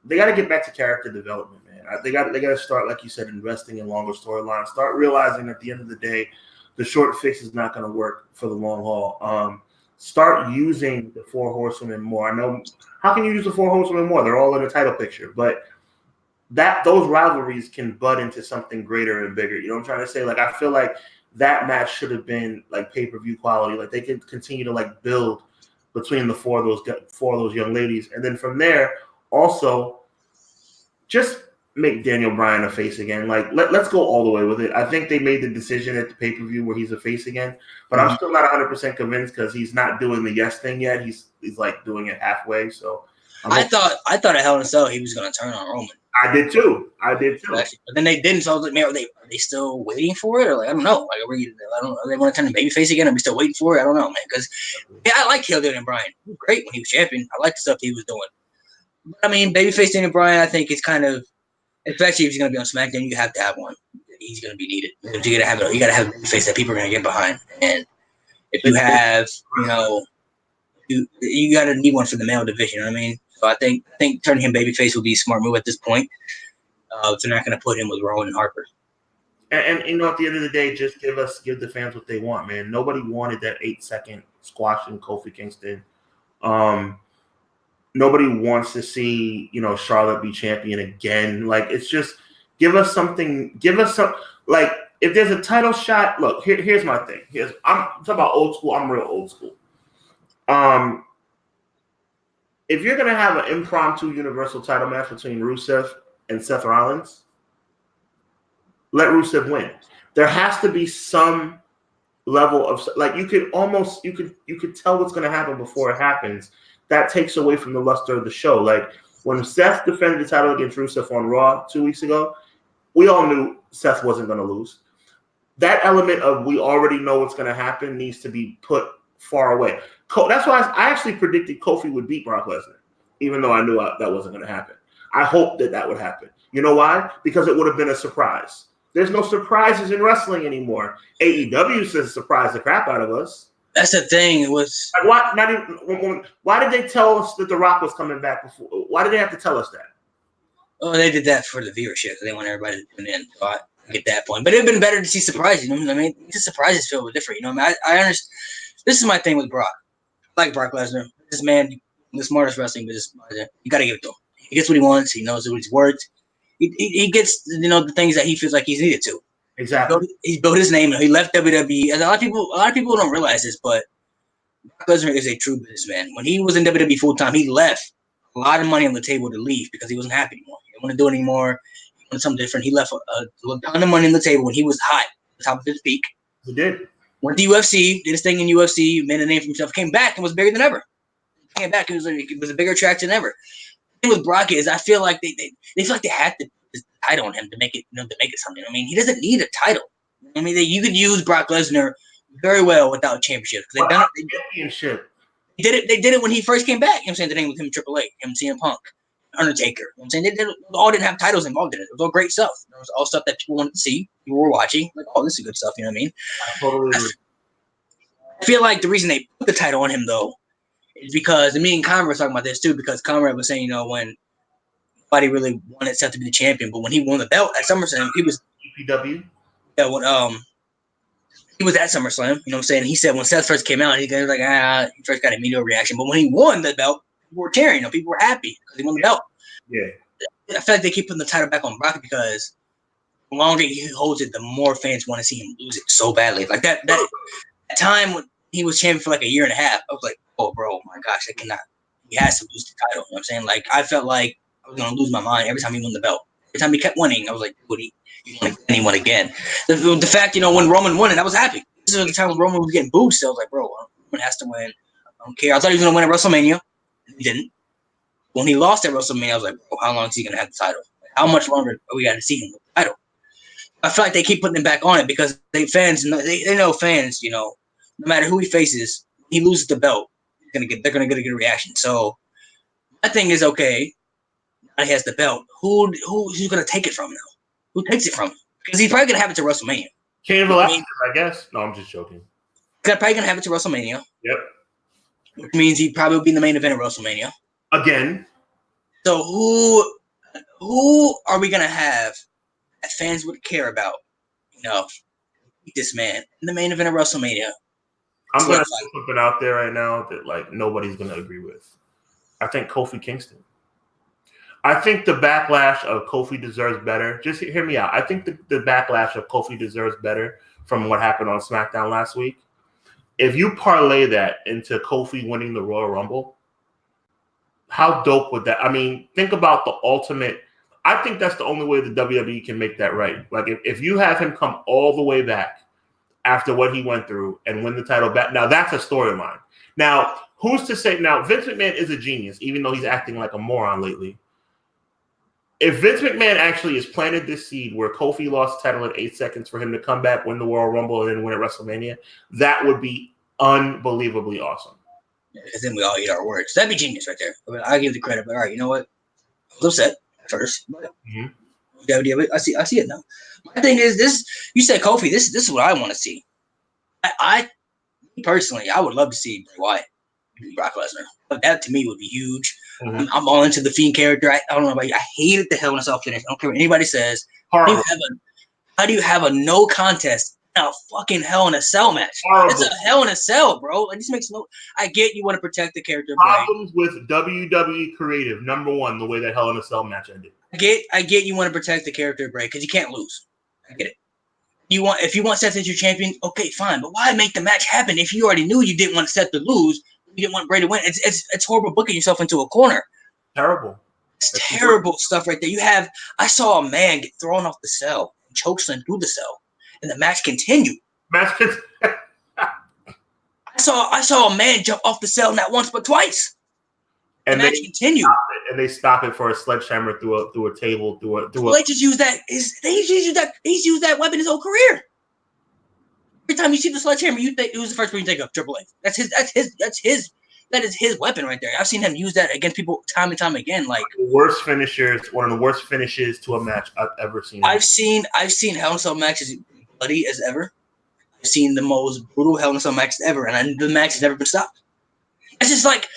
[SPEAKER 2] they got to get back to character development, man. They got to start, like you said, investing in longer storylines. Start realizing at the end of the day, the short fix is not going to work for the long haul. Start using the Four Horsewomen more. I know, how can you use the Four Horsewomen more? They're all in the title picture, but those rivalries can bud into something greater and bigger. You know what I'm trying to say? Like, I feel like that match should have been like pay-per-view quality. Like, they could continue to like build between the four of those young ladies, and then from there, also just make Daniel Bryan a face again. Like, let's go all the way with it. I think they made the decision at the pay-per-view where he's a face again, but I'm still not 100% convinced because he's not doing the yes thing yet. He's like doing it halfway. So
[SPEAKER 1] I thought at Hell in a Cell he was going to turn on Roman.
[SPEAKER 2] I did too. But
[SPEAKER 1] then they didn't. So I was like, man, are they still waiting for it? Or like, I don't know. Like, I don't know. Are they want to turn the babyface again? Are we still waiting for it? I don't know, man. Because I like Daniel Bryan. He was great when he was champion. I like the stuff he was doing. But I mean, babyface Daniel Bryan, I think it's kind of, especially if he's going to be on SmackDown, you have to have one. He's going to be needed. You got to have a babyface that people are going to get behind. And if you have, you got to need one for the male division. You know what I mean? So I think turning him babyface would be a smart move at this point. They're not going to put him with Rowan and Harper.
[SPEAKER 2] And at the end of the day, just give the fans what they want, man. Nobody wanted that 8-second squashing Kofi Kingston. Nobody wants to see Charlotte be champion again. Like, it's just give us something. Give us some, like, if there's a title shot. Look, here's my thing. I'm talking about old school. I'm real old school. If you're gonna have an impromptu Universal title match between Rusev and Seth Rollins, let Rusev win. There has to be some level of, like, you could tell what's gonna happen before it happens. That takes away from the luster of the show. Like, when Seth defended the title against Rusev on Raw 2 weeks ago, we all knew Seth wasn't gonna lose. That element of we already know what's gonna happen needs to be put far away. That's why I actually predicted Kofi would beat Brock Lesnar, even though I knew that wasn't going to happen. I hoped that would happen. You know why? Because it would have been a surprise. There's no surprises in wrestling anymore. AEW says surprise the crap out of us.
[SPEAKER 1] That's the thing. It was
[SPEAKER 2] like, why did they tell us that The Rock was coming back before? Why did they have to tell us that?
[SPEAKER 1] Oh, they did that for the viewership. They want everybody to tune in. So I get that point. But it would have been better to see surprises. You know what I mean? The surprises feel different. You know what I mean? I understand. This is my thing with Brock. I like Brock Lesnar. This man, the smartest wrestling business. You got to give it to him. He gets what he wants. He knows what he's worth. He gets the things that he feels like he's needed to.
[SPEAKER 2] Exactly.
[SPEAKER 1] He built his name. He left WWE. And a lot of people don't realize this, but Brock Lesnar is a true businessman. When he was in WWE full time, he left a lot of money on the table to leave because he wasn't happy anymore. He didn't want to do it anymore. He wanted something different. He left a ton of money on the table when he was hot, at the top of his peak.
[SPEAKER 2] He did.
[SPEAKER 1] Went to UFC, did his thing in UFC, made a name for himself, came back and was bigger than ever. Came back, it was a bigger attraction than ever. The thing with Brock is, I feel like they feel like they had to put this title on him to make it something. I mean, he doesn't need a title. I mean, you could use Brock Lesnar very well without championships. They've done it.
[SPEAKER 2] Championship.
[SPEAKER 1] They did it when he first came back. You know what I'm saying? The name with him, Triple H, him, CM Punk, Undertaker. You know what I'm saying? They all didn't have titles involved in it. It was all great stuff. It was all stuff that people wanted to see. People were watching. Like, oh, this is good stuff. You know what I mean?
[SPEAKER 2] I totally agree.
[SPEAKER 1] I feel like the reason they put the title on him, though, is because, and me and Conrad were talking about this, too, because Conrad was saying, when nobody really wanted Seth to be the champion, but when he won the belt at SummerSlam, he was
[SPEAKER 2] EPW.
[SPEAKER 1] Yeah, when he was at SummerSlam, you know what I'm saying? He said when Seth first came out, he was like, he first got a media reaction. But when he won the belt, people were cheering. People were happy because he won the belt.
[SPEAKER 2] Yeah.
[SPEAKER 1] I feel like they keep putting the title back on Brock because the longer he holds it, the more fans want to see him lose it so badly. Like that time when he was champion for like a year and a half, I was like, oh, bro, my gosh, I cannot. He has to lose the title. You know what I'm saying? Like, I felt like I was going to lose my mind every time he won the belt. Every time he kept winning, I was like, he's going to get anyone again. The fact, when Roman won it, I was happy. This is the time when Roman was getting booed. So I was like, bro, Roman has to win. I don't care. I thought he was going to win at WrestleMania. He didn't. When he lost at WrestleMania, I was like, bro, how long is he going to have the title? How much longer are we got to see him with the title? I feel like they keep putting him back on it because they know fans, no matter who he faces, he loses the belt, they're gonna get a good reaction. So my thing is, okay, now he has the belt. Who's gonna take it from now? Who takes it from him? Because he's probably gonna have it to WrestleMania.
[SPEAKER 2] Cain Velasquez, I guess. No, I'm just joking.
[SPEAKER 1] Probably gonna have it to WrestleMania.
[SPEAKER 2] Yep.
[SPEAKER 1] Which means he probably will be in the main event of WrestleMania.
[SPEAKER 2] Again.
[SPEAKER 1] So who are we gonna have that fans would care about? This man in the main event of WrestleMania.
[SPEAKER 2] I'm gonna put something out there right now that like nobody's gonna agree with. I think Kofi Kingston. I think the backlash of Kofi deserves better. Just hear me out. I think the backlash of Kofi deserves better from what happened on SmackDown last week. If you parlay that into Kofi winning the Royal Rumble, how dope would that? I mean, think about the ultimate. I think that's the only way the WWE can make that right. Like if you have him come all the way back after what he went through and win the title back, now that's a storyline. Now, who's to say? Now, Vince McMahon is a genius, even though he's acting like a moron lately. If Vince McMahon actually has planted this seed where Kofi lost the title in 8 seconds for him to come back, win the Royal Rumble, and then win at WrestleMania, that would be unbelievably awesome.
[SPEAKER 1] Because then we all eat our words. That'd be genius right there. I mean, I give the credit, but all right, you know what? I was upset at first, but I see it now. My thing is this: you said Kofi. This is what I want to see. I personally, I would love to see Bray Wyatt beat Brock Lesnar. That to me would be huge. I'm all into the Fiend character. I don't know about you. I hated the Hell in a Cell finish. I don't care what anybody says. How do you have a no contest in a fucking Hell in a Cell match? Horrible. It's a Hell in a Cell, bro. It just makes no. I get you want to protect the character.
[SPEAKER 2] Problems with WWE creative. Number one, the way that Hell in a Cell match ended.
[SPEAKER 1] I get you want to protect the character of Bray because you can't lose. I get it. If you want Seth as your champion, okay, fine. But why make the match happen if you already knew you didn't want Seth to lose? You didn't want Bray to win. It's horrible booking yourself into a corner.
[SPEAKER 2] Terrible.
[SPEAKER 1] It's terrible stuff right there. I saw a man get thrown off the cell and chokeslam through the cell, and the match continued. I saw a man jump off the cell not once but twice. And the match continued.
[SPEAKER 2] They stop it for a sledgehammer through a table
[SPEAKER 1] They just use that. He's used that weapon his whole career. Every time you see the sledgehammer, you think it was the first one you think of. Triple H. That is his weapon right there. I've seen him use that against people time and time again. Like
[SPEAKER 2] one of the worst finishes to a match I've ever seen.
[SPEAKER 1] I've seen Hell in a Cell matches bloody as ever. I've seen the most brutal Hell in a Cell matches ever, and the match has never been stopped. That's like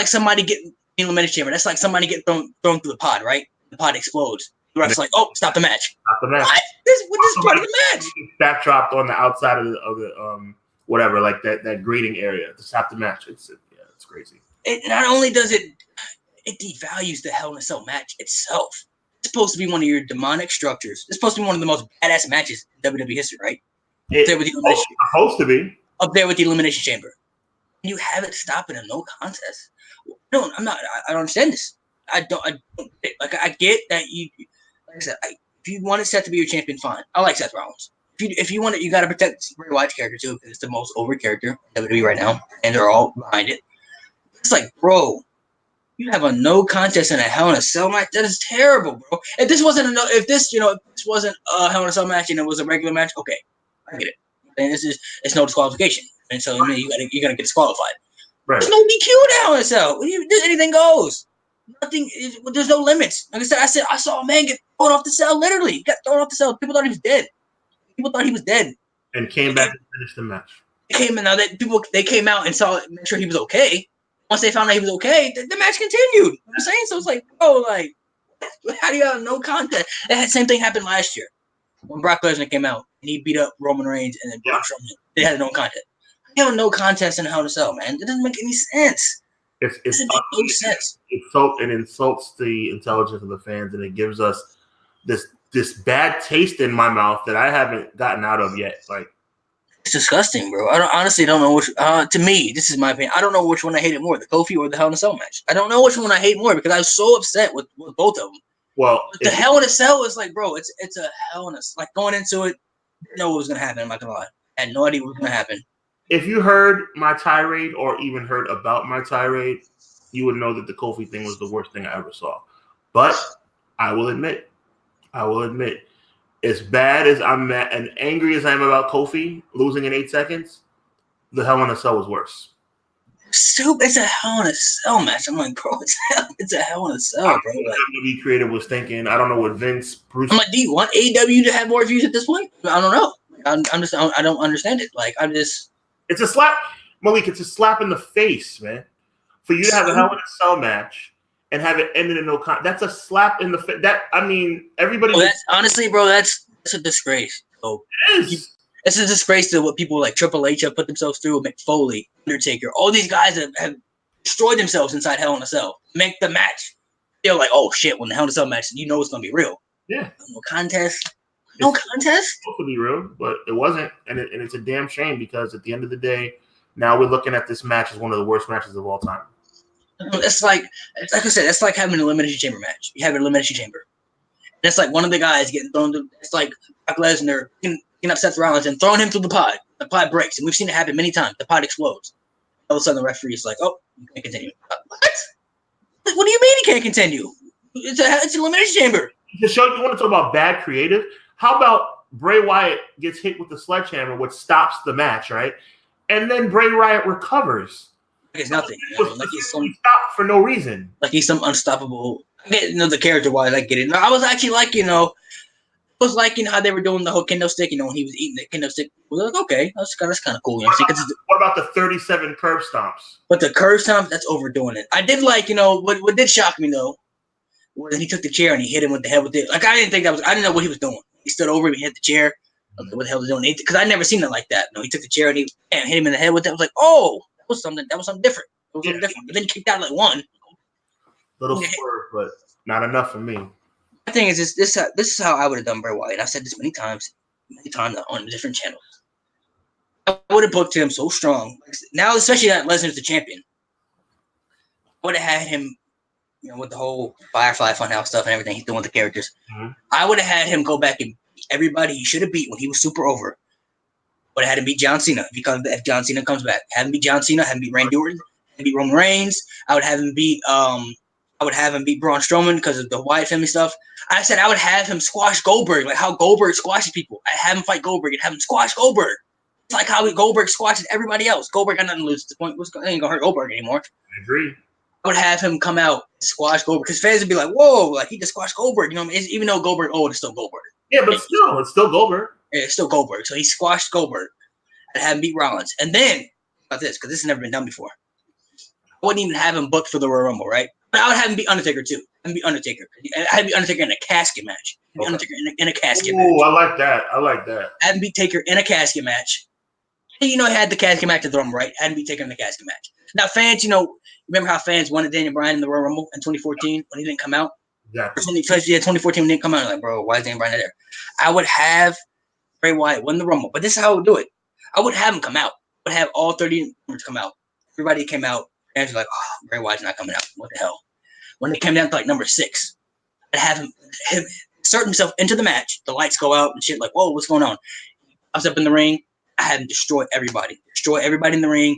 [SPEAKER 1] somebody getting in the elimination chamber. That's like somebody getting thrown through the pod, right? The pod explodes. The ref's like, "Oh, stop the match."
[SPEAKER 2] Stop the match.
[SPEAKER 1] What? This part of the match.
[SPEAKER 2] Back dropped on the outside of the whatever, like that greeting area to stop the match. It's crazy.
[SPEAKER 1] It not only does it devalues the Hell in a Cell match itself. It's supposed to be one of your demonic structures. It's supposed to be one of the most badass matches in WWE history, right?
[SPEAKER 2] Supposed to be
[SPEAKER 1] up there with the Elimination Chamber. And you have it stop in a no contest. No, I'm not. I don't understand this. I get that you. Like I said, if you want Seth to be your champion, fine. I like Seth Rollins. If you want it, you got to protect Bray Wyatt's character too, because it's the most over character in WWE right now, and they're all behind it. It's like, bro, you have a no contest in a Hell in a Cell match. That is terrible, bro. If this wasn't if this wasn't a Hell in a Cell match and it was a regular match, okay, I get it. And it's no disqualification, and so you're gonna get disqualified. Right. There's no DQ in Hell in a Cell. Anything goes. Nothing. There's no limits. Like I said, I saw a man get thrown off the cell. Literally, he got thrown off the cell. People thought he was dead.
[SPEAKER 2] And came back and finished the match.
[SPEAKER 1] They came out and saw, make sure he was okay. Once they found out he was okay, the match continued. You know what I'm saying? So it's like, how do you have no contest? That same thing happened last year when Brock Lesnar came out and he beat up Roman Reigns and then Braun Strowman. They had a no contest. They have a no contest in Hell in a Cell, man. It doesn't make any sense.
[SPEAKER 2] It insults the intelligence of the fans, and it gives us this bad taste in my mouth that I haven't gotten out of yet. Like,
[SPEAKER 1] it's disgusting, bro. I honestly don't know which. To me, this is my opinion. I don't know which one I hated more, the Kofi or the Hell in a Cell match. I don't know which one I hate more because I was so upset with both of them.
[SPEAKER 2] Well,
[SPEAKER 1] the Hell in a Cell is like, bro, it's a Hell in a, like, going into it, didn't know what was gonna happen. I'm not gonna lie, I had no idea what was gonna happen.
[SPEAKER 2] If you heard my tirade or even heard about my tirade, you would know that the Kofi thing was the worst thing I ever saw. But I will admit, as bad as I'm at and angry as I am about Kofi losing in 8 seconds, the Hell in a Cell was worse.
[SPEAKER 1] It's a Hell in a Cell match. I'm like, bro, it's a Hell in a Cell, bro. Like,
[SPEAKER 2] WWE creative was thinking. I don't know what Bruce.
[SPEAKER 1] I'm like, do you want AEW to have more views at this point? I don't know. I don't understand it. Like
[SPEAKER 2] it's a slap, Malik. It's a slap in the face, man. For you to have a Hell in a Cell match and have it ended in no that's a slap in the face. That I mean, everybody.
[SPEAKER 1] That's honestly, bro. That's a disgrace. So
[SPEAKER 2] it is.
[SPEAKER 1] It's a disgrace to what people like Triple H have put themselves through. Mick Foley, Undertaker, all these guys have destroyed themselves inside Hell in a Cell. Make the match feel like, oh shit, when the Hell in a Cell match, you know it's gonna be real.
[SPEAKER 2] Yeah.
[SPEAKER 1] No contest. No contest.
[SPEAKER 2] It's supposed to be real, but it wasn't, and it's a damn shame because at the end of the day, now we're looking at this match as one of the worst matches of all time.
[SPEAKER 1] It's like I said, it's like having an elimination chamber match. You have an elimination chamber. And it's like one of the guys getting thrown to. It's like Brock Lesnar getting up Seth Rollins and throwing him through the pod. The pod breaks, and we've seen it happen many times. The pod explodes. All of a sudden, the referee is like, "Oh, you can't continue." What? What do you mean he can't continue? It's an elimination chamber.
[SPEAKER 2] You want to talk about bad creative? How about Bray Wyatt gets hit with the sledgehammer, which stops the match, right? And then Bray Wyatt recovers.
[SPEAKER 1] Like it's nothing.
[SPEAKER 2] Like he's stopped for no reason.
[SPEAKER 1] Like he's some unstoppable. I get the character wise. I get it. I was actually like how they were doing the whole kendo stick. When he was eating the kendo stick, we were like, okay, that's kind of cool.
[SPEAKER 2] What about the 37 curb stomps?
[SPEAKER 1] But the curb stomps, that's overdoing it. I did like what did shock me though, was he took the chair and he hit him with the head with it. Like I didn't know what he was doing. He stood over him, he hit the chair. I was like, what the hell was he doing? Because I'd never seen it like that. No, he took the chair and he hit him in the head with it. I was like, oh. That was something different. It was something different. But then he kicked out like one.
[SPEAKER 2] Little swerve, but not enough for me.
[SPEAKER 1] The thing is, this is how I would have done Bray Wyatt. I've said this many times on different channels. I would have booked him so strong. Now, especially that Lesnar's the champion. I would have had him, with the whole Firefly Funhouse stuff and everything he's doing with the characters. Mm-hmm. I would have had him go back and beat everybody he should have beat when he was super over. Would have had him beat John Cena if John Cena comes back. Have him beat John Cena. Have him beat Randy Orton. Have him beat Roman Reigns. I would have him beat Braun Strowman because of the Wyatt family stuff. I said I would have him squash Goldberg, like how Goldberg squashes people. I have him fight Goldberg and have him squash Goldberg. It's like how Goldberg squashes everybody else. Goldberg got nothing to lose at this point. It ain't gonna hurt Goldberg anymore.
[SPEAKER 2] I agree.
[SPEAKER 1] I would have him come out and squash Goldberg because fans would be like, "Whoa!" Like he just squashed Goldberg. Even though Goldberg, it's still Goldberg.
[SPEAKER 2] Yeah, but it's still Goldberg.
[SPEAKER 1] Yeah, it's still Goldberg. So he squashed Goldberg. And have him beat Rollins. And then, about this, because this has never been done before. I wouldn't even have him booked for the Royal Rumble, right? But I would have him beat Undertaker, too. I'd be Undertaker. I'd be Undertaker in a casket match. Okay. Undertaker in a casket match.
[SPEAKER 2] Oh, I like that.
[SPEAKER 1] I'd beat Taker in a casket match. And he had the casket match at the Rumble, right? I'd beat Taker in the casket match. Now, fans, remember how fans wanted Daniel Bryan in the Royal Rumble in 2014 when he didn't come out?
[SPEAKER 2] Yeah.
[SPEAKER 1] 2014 when he didn't come out. Like, bro, why is Daniel Bryan there? I would have Bray Wyatt win the Rumble. But this is how I would do it. I would have him come out. I would have all 30 members come out. Everybody came out. And was like, oh, Bray Wyatt's not coming out. What the hell? When it came down to like number 6, I'd have him insert himself into the match. The lights go out and shit. Like, whoa, what's going on? I was up in the ring. I had him destroy everybody. Destroy everybody in the ring.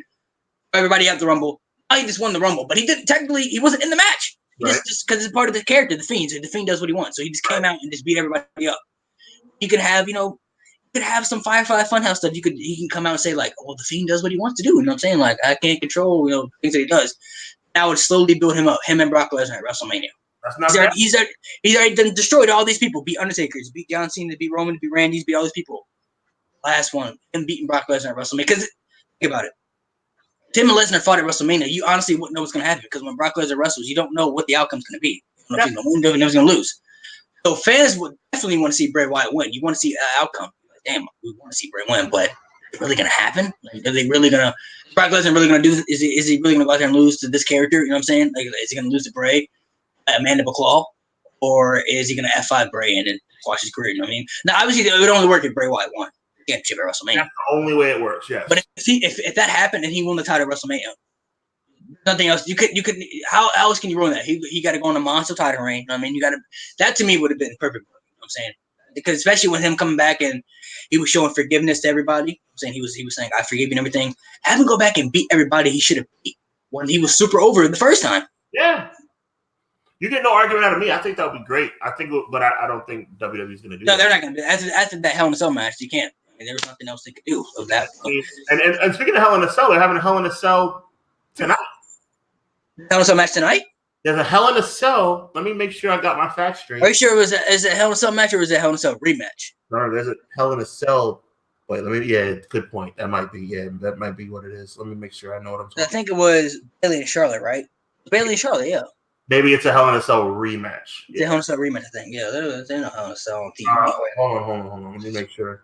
[SPEAKER 1] Everybody out the Rumble. He just won the Rumble. But he didn't. Technically, he wasn't in the match. Right. Just because it's part of the character, the Fiend. So the Fiend does what he wants. So he just came out and just beat everybody up. You could have, could have some Firefly Funhouse stuff. He can come out and say like, "Oh, the Fiend does what he wants to do." You know what I'm saying? Like, I can't control things that he does. That would slowly build him up. Him and Brock Lesnar at WrestleMania.
[SPEAKER 2] That's not.
[SPEAKER 1] He's already done destroyed all these people. Beat Undertakers, beat John Cena, beat Roman, beat Randy's, beat all these people. Last one, him beating Brock Lesnar at WrestleMania. Because think about it. Tim and Lesnar fought at WrestleMania. You honestly wouldn't know what's going to happen because when Brock Lesnar wrestles, you don't know what the outcome's going to be. You don't know if he's going to win or if he's going to lose. So fans would definitely want to see Bray Wyatt win. You want to see an outcome. Damn, we want to see Bray win, but is it really going to happen? Like, are they really going to – Brock Lesnar really going to do this? Is he really going to go out there and lose to this character? You know what I'm saying? Like, is he going to lose to Bray, Mandible Claw, or is he going to F5 Bray and then squash his career? You know what I mean? Now, obviously, it would only work if Bray Wyatt won the championship at WrestleMania.
[SPEAKER 2] That's the only way it works, yes.
[SPEAKER 1] But if that happened and he won the title at WrestleMania, nothing else. You could. How else can you ruin that? He got to go on a monster title reign. You know what I mean, that to me would have been perfect. You know what I'm saying? Because especially with him coming back and he was showing forgiveness to everybody. I'm saying he was saying, I forgive you and everything. Have him go back and beat everybody he should have beat when he was super over the first time.
[SPEAKER 2] Yeah. You get no argument out of me. I think that would be great. But I don't think WWE's going to do that.
[SPEAKER 1] No, they're not going to do that. After that Hell in a Cell match, you can't. I mean, there was nothing else they could do of that.
[SPEAKER 2] And speaking of Hell in a Cell, they're having a Hell in a Cell tonight.
[SPEAKER 1] Hell in a Cell match tonight?
[SPEAKER 2] There's a Hell in a Cell. Let me make sure I got my facts straight.
[SPEAKER 1] Are you sure is it a Hell in a Cell match or is it a Hell in a Cell rematch?
[SPEAKER 2] No, there's a Hell in a Cell Wait, good point. That might be what it is. Let me make sure I know what I'm talking
[SPEAKER 1] I think it was Bailey and Charlotte, right? Bailey and Charlotte, yeah.
[SPEAKER 2] Maybe it's a Hell in a Cell rematch.
[SPEAKER 1] It's a Hell in a Cell rematch, I think. Yeah, they're not Hell in a Cell on TV.
[SPEAKER 2] Hold on. Let me make sure.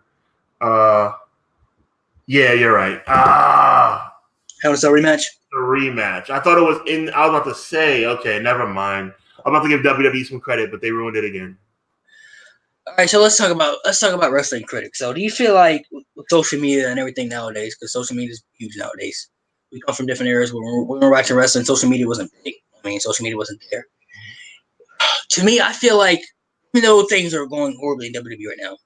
[SPEAKER 2] Yeah, you're right.
[SPEAKER 1] Hell in a Cell rematch?
[SPEAKER 2] The rematch. I thought it was in. I was about to say, okay, never mind. I'm about to give WWE some credit, but they ruined it again.
[SPEAKER 1] All right, so let's talk about wrestling critics. So, do you feel like with social media and everything nowadays, because social media is huge nowadays, we come from different eras. When we were watching wrestling, social media wasn't big. I mean, social media wasn't there. To me, I feel like even though things are going horribly in WWE right now,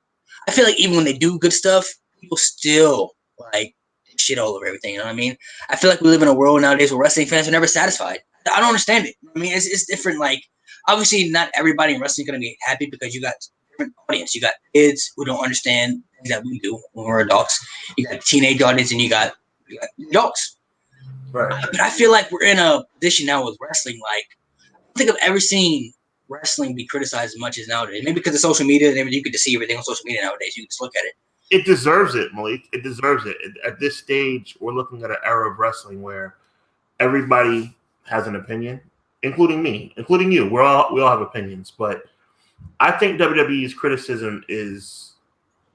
[SPEAKER 1] I feel like even when they do good stuff, people still like shit all over everything. You know what I mean? I feel like we live in a world nowadays where wrestling fans are never satisfied. I don't understand it. I mean, it's different. Like, obviously, not everybody in wrestling is going to be happy because you got different audience. You got kids who don't understand things that we do when we're adults. You got teenage audience, and you got adults.
[SPEAKER 2] Right.
[SPEAKER 1] But I feel like we're in a position now with wrestling. Like, I don't think I've ever seen wrestling be criticized as much as nowadays. Maybe because of social media and everything, you get to see everything on social media nowadays. You can just look at it.
[SPEAKER 2] It deserves it, Malik. It deserves it. At this stage, we're looking at an era of wrestling where everybody has an opinion, including me, including you. We all have opinions, but I think WWE's criticism is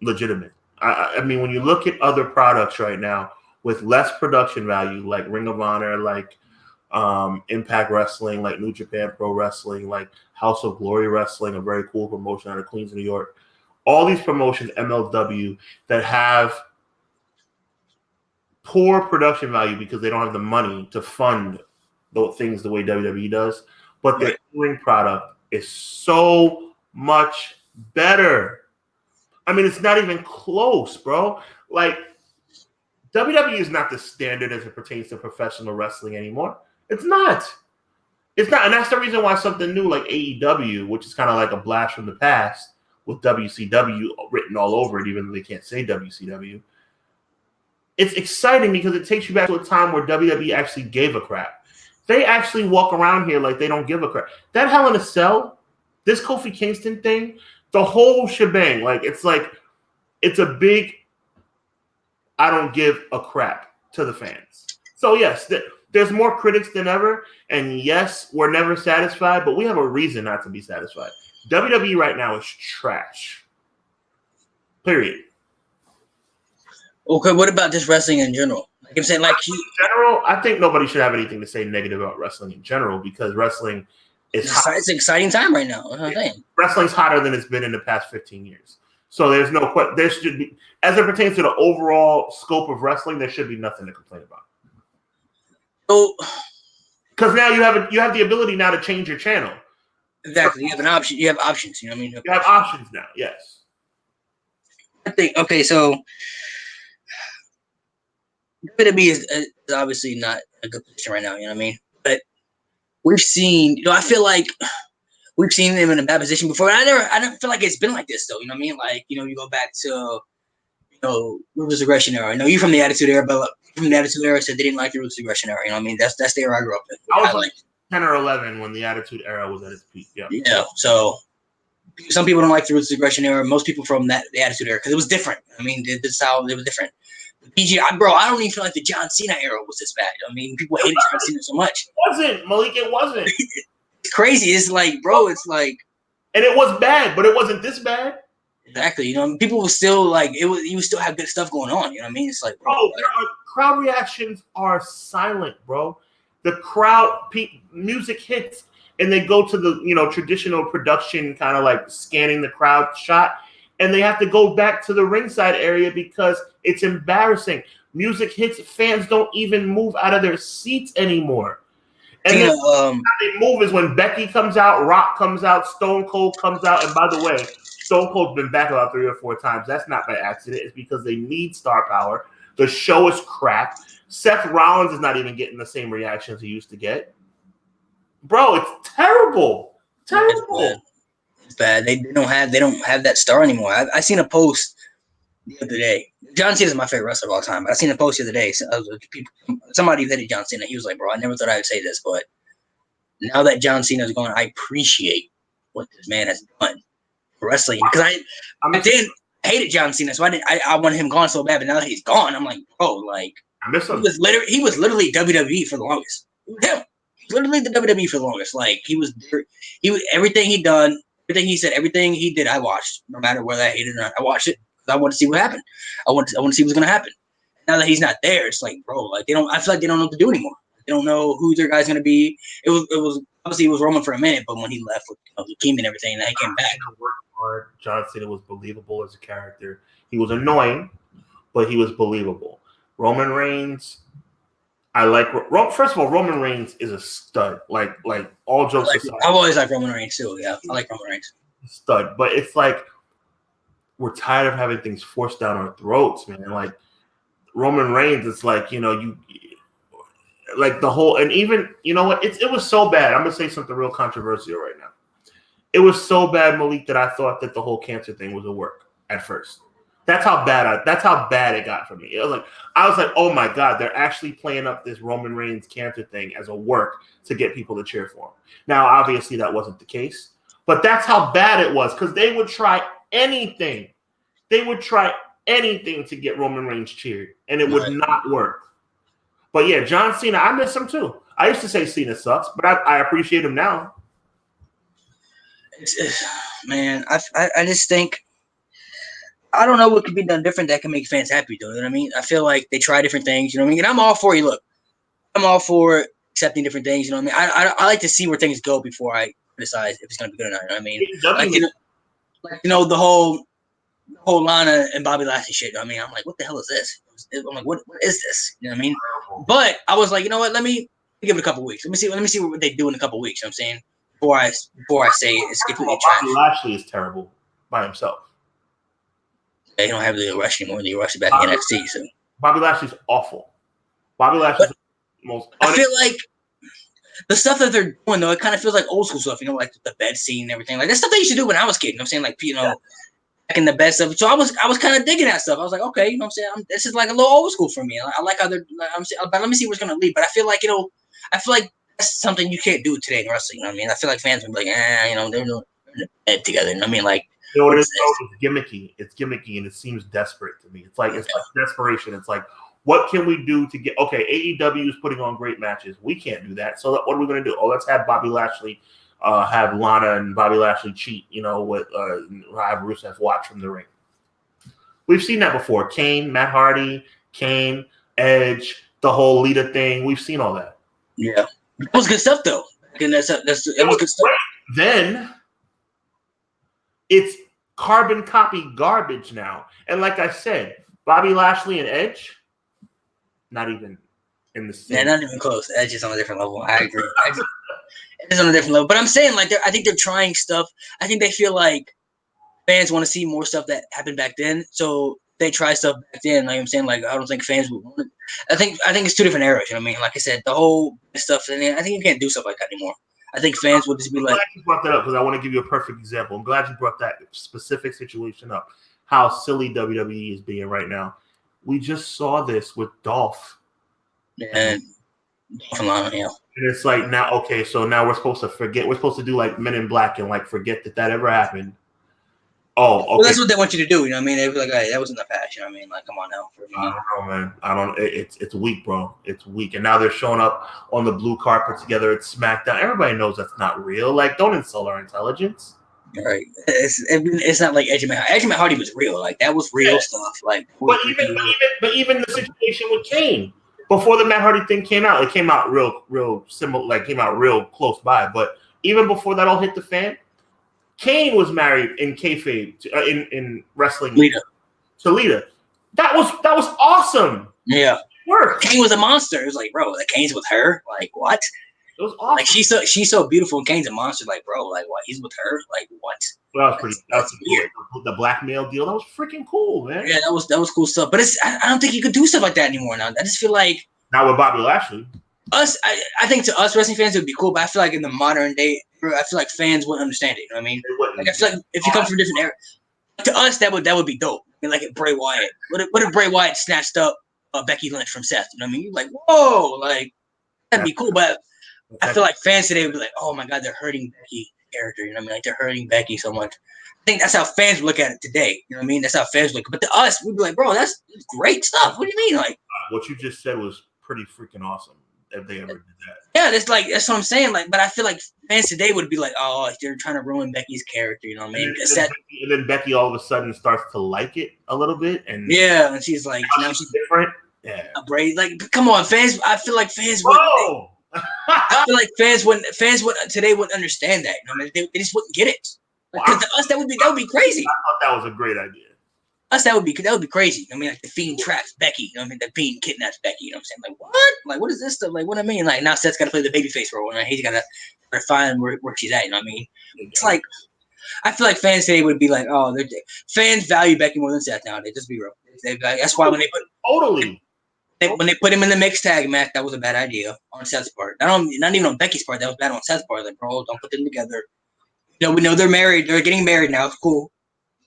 [SPEAKER 2] legitimate. I mean, when you look at other products right now with less production value, like Ring of Honor, like Impact Wrestling, like New Japan Pro Wrestling, like House of Glory Wrestling, a very cool promotion out of Queens, New York. All these promotions, MLW, that have poor production value because they don't have the money to fund those things the way WWE does, but their in-ring product is so much better. I mean, it's not even close, bro. Like, WWE is not the standard as it pertains to professional wrestling anymore. It's not. It's not. And that's the reason why something new like AEW, which is kind of like a blast from the past with WCW written all over it, even though they can't say WCW, it's exciting because it takes you back to a time where WWE actually gave a crap. They actually walk around here like they don't give a crap. That Hell in a Cell, this Kofi Kingston thing, the whole shebang, it's a big I don't give a crap to the fans. So yes, there's more critics than ever, and yes, we're never satisfied, but we have a reason not to be satisfied. WWE right now is trash. Period.
[SPEAKER 1] Okay, what about just wrestling in general? Like I'm saying, in
[SPEAKER 2] general, I think nobody should have anything to say negative about wrestling in general because wrestling is hot.
[SPEAKER 1] It's an exciting time right now. That's what I'm saying.
[SPEAKER 2] Wrestling's hotter than it's been in the past 15 years. So there's no question. There should be, as it pertains to the overall scope of wrestling, there should be nothing to complain about.
[SPEAKER 1] So,
[SPEAKER 2] because now you have the ability now to change your channel.
[SPEAKER 1] Exactly, you have an option. You have options. You know what I mean?
[SPEAKER 2] You have options now. Yes.
[SPEAKER 1] I think okay. So WWE is obviously not a good position right now. You know what I mean? But we've seen. I feel like we've seen them in a bad position before. I don't feel like it's been like this though. You know what I mean? Like you go back to Ruthless Aggression era. I know you from the Attitude Era, but from the Attitude Era said they didn't like the Ruthless Aggression era. You know what I mean? That's the era I grew up in.
[SPEAKER 2] I was like 10 or 11 when the Attitude Era was at its peak. Yeah.
[SPEAKER 1] Yeah. So some people don't like the Ruthless Aggression era. Most people from the Attitude Era because it was different. I mean, this how it was different. The PG, I don't even feel like the John Cena era was this bad. I mean, people hated John Cena so much.
[SPEAKER 2] It wasn't, Malik. It wasn't.
[SPEAKER 1] It's crazy. It's like, bro, it's like,
[SPEAKER 2] and it was bad, but it wasn't this bad.
[SPEAKER 1] Exactly. People were still like it was. You still have good stuff going on. You know what I mean? It's like, bro,
[SPEAKER 2] crowd reactions are silent, bro. The crowd music hits, and they go to the traditional production kind of like scanning the crowd shot, and they have to go back to the ringside area because it's embarrassing. Music hits, fans don't even move out of their seats anymore. And then how they move is when Becky comes out, Rock comes out, Stone Cold comes out, and by the way, Stone Cold's been back about 3 or 4 times. That's not by accident. It's because they need star power. The show is crap. Seth Rollins is not even getting the same reactions he used to get. Bro, it's terrible. Terrible.
[SPEAKER 1] It's bad. They don't have that star anymore. I seen a post the other day. John Cena is my favorite wrestler of all time. But I seen a post the other day. Somebody hated John Cena. He was like, "Bro, I never thought I would say this, but now that John Cena is gone, I appreciate what this man has done for wrestling." Because hated John Cena, so I wanted him gone so bad. But now that he's gone, I'm like, bro, like
[SPEAKER 2] I miss him.
[SPEAKER 1] He was literally WWE for the longest. Him, literally the WWE for the longest. Like he was everything he done, everything he said, everything he did. I watched, no matter whether I hated it or not. I watched it because I wanted to see what happened. I want to see what's gonna happen. Now that he's not there, it's like, bro, like they don't. I feel like they don't know what to do anymore. They don't know who their guy's gonna be. It was obviously it was Roman for a minute, but when he left with leukemia and everything, and then he came back.
[SPEAKER 2] John Cena was believable as a character. He was annoying, but he was believable. Roman Reigns, I like. First of all, Roman Reigns is a stud. Like all jokes aside,
[SPEAKER 1] I've always liked Roman Reigns too. Yeah, I like Roman Reigns.
[SPEAKER 2] Stud, but it's like we're tired of having things forced down our throats, man. Like Roman Reigns, it's like you like the whole, and even you know what? It was so bad. I'm gonna say something real controversial right now. It was so bad, Malik, that I thought that the whole cancer thing was a work at first. That's how bad it got for me. I was like, oh my God, they're actually playing up this Roman Reigns cancer thing as a work to get people to cheer for him. Now, obviously, that wasn't the case, but that's how bad it was because they would try anything. They would try anything to get Roman Reigns cheered, and it would not work. But yeah, John Cena, I miss him too. I used to say Cena sucks, but I appreciate him now.
[SPEAKER 1] Man, I just think I don't know what could be done different that can make fans happy, though. You know what I mean? I feel like they try different things. You know what I mean? And I'm all for you. Look, I'm all for accepting different things. You know what I mean? I like to see where things go before I decide if it's going to be good or not. You know what I mean? Like the whole Lana and Bobby Lashley shit. You know what I mean? I'm like, what the hell is this? I'm like, what is this? You know what I mean? But I was like, you know what? Let me give it a couple weeks. Let me see what they do in a couple weeks. You know what I'm saying? Before I say it's completely trash.
[SPEAKER 2] Bobby Lashley is terrible by himself.
[SPEAKER 1] They don't have the rush anymore. They rush it back in NXT. So
[SPEAKER 2] Bobby Lashley's awful. Bobby Lashley's most.
[SPEAKER 1] I feel like the stuff that they're doing though, it kind of feels like old school stuff. You know, like the bed scene and everything. Like that's stuff they used to do when I was a kid. You know what I'm saying? Like back in the bed stuff. So I was kind of digging that stuff. I was like, okay, you know what I'm saying? This is like a little old school for me. I like how they're. I'm saying, but let me see what's gonna lead. But I feel like that's something you can't do today in wrestling. You know what I mean? I feel like fans would be like, they're in the bed together. You know what I mean? Like.
[SPEAKER 2] You know what it is? It's gimmicky. It's gimmicky, and it seems desperate to me. It's like desperation. It's like, what can we do to get? Okay, AEW is putting on great matches. We can't do that. So what are we going to do? Oh, let's have Bobby Lashley, have Lana and Bobby Lashley cheat. With have Rusev watch from the ring. We've seen that before. Kane, Matt Hardy, Edge, the whole Lita thing. We've seen all that.
[SPEAKER 1] Yeah, that was good stuff though. And that was good stuff.
[SPEAKER 2] Then. It's carbon copy garbage now. And like I said, Bobby Lashley and Edge, not even in the same.
[SPEAKER 1] Yeah, not even close. Edge is on a different level. I agree. It's on a different level. But I'm saying, like, I think they're trying stuff. I think they feel like fans want to see more stuff that happened back then. So they try stuff back then. Like I'm saying, like, I don't think fans would want it. I think it's two different eras. You know what I mean? Like I said, the whole stuff. And I think you can't do stuff like that anymore. I think fans would just be like.
[SPEAKER 2] I'm glad you brought that up because I want to give you a perfect example. I'm glad you brought that specific situation up. How silly WWE is being right now. We just saw this with Dolph.
[SPEAKER 1] And Dolph and Lana, yeah.
[SPEAKER 2] And it's like now, okay, so now we're supposed to forget. We're supposed to do like Men in Black and like forget that ever happened. Oh, okay.
[SPEAKER 1] Well, that's what they want you to do. You know what I mean? They be like, hey, that was in the past. You know what I mean? Like, come on now.
[SPEAKER 2] I don't know, man. I don't. It's weak, bro. It's weak. And now they're showing up on the blue carpet together at SmackDown. Everybody knows that's not real. Like, don't insult our intelligence.
[SPEAKER 1] Right. It's not like Edge and Matt Hardy was real. Like that was real stuff. Like,
[SPEAKER 2] but even the situation with Kane before the Matt Hardy thing came out, it came out real similar. Like came out real close by. But even before that all hit the fan. Kane was married in kayfabe in wrestling to Lita. That was awesome.
[SPEAKER 1] Yeah,
[SPEAKER 2] it worked.
[SPEAKER 1] Kane was a monster. It was like, bro, like Kane's with her. Like what?
[SPEAKER 2] It was awesome.
[SPEAKER 1] Like she's so beautiful and Kane's a monster. Like bro, like what? He's with her. Like what?
[SPEAKER 2] Well, that's weird. The blackmail deal. That was freaking cool, man.
[SPEAKER 1] Yeah, that was cool stuff. But I don't think you could do stuff like that anymore now. I just feel like
[SPEAKER 2] not with Bobby Lashley.
[SPEAKER 1] I think to us wrestling fans it would be cool, but I feel like in the modern day, I feel like fans wouldn't understand it. You know what I mean? Like I feel like if you come from a different era, to us that would be dope. I mean, like Bray Wyatt. What if Bray Wyatt snatched up Becky Lynch from Seth? You know what I mean? You're like, whoa, like that'd be cool. But I feel like fans today would be like, oh my god, they're hurting Becky. character. You know what I mean? Like they're hurting Becky so much. I think that's how fans look at it today. You know what I mean? That's how fans look. But to us, we'd be like, bro, that's great stuff. What do you mean? Like
[SPEAKER 2] what you just said was pretty freaking awesome. If they ever did that.
[SPEAKER 1] Yeah, that's what I'm saying. Like, but I feel like fans today would be like, oh, they're trying to ruin Becky's character. You know what I mean?
[SPEAKER 2] And then Becky all of a sudden starts to like it a little bit, and
[SPEAKER 1] yeah, and she's like, now she's
[SPEAKER 2] different. Yeah,
[SPEAKER 1] brave. Like, come on, fans. I feel like fans would. I feel like fans would today wouldn't understand that. You know, they just wouldn't get it. Because to us, that would be crazy.
[SPEAKER 2] I thought that was a great idea.
[SPEAKER 1] Us, that would be crazy. I mean, like the Fiend traps Becky. You know what I mean? The Fiend kidnaps Becky. You know what I'm saying? Like what? Like what is this stuff? Like what I mean? Like now Seth's got to play the babyface role, and he's got to find where she's at. You know what I mean? It's like I feel like fans today would be like, oh, fans value Becky more than Seth nowadays. Just be real. That's why when they put him in the mixed tag match, that was a bad idea on Seth's part. Not even on Becky's part. That was bad on Seth's part. Like, bro, don't put them together. You know, we know they're married. They're getting married now. It's cool.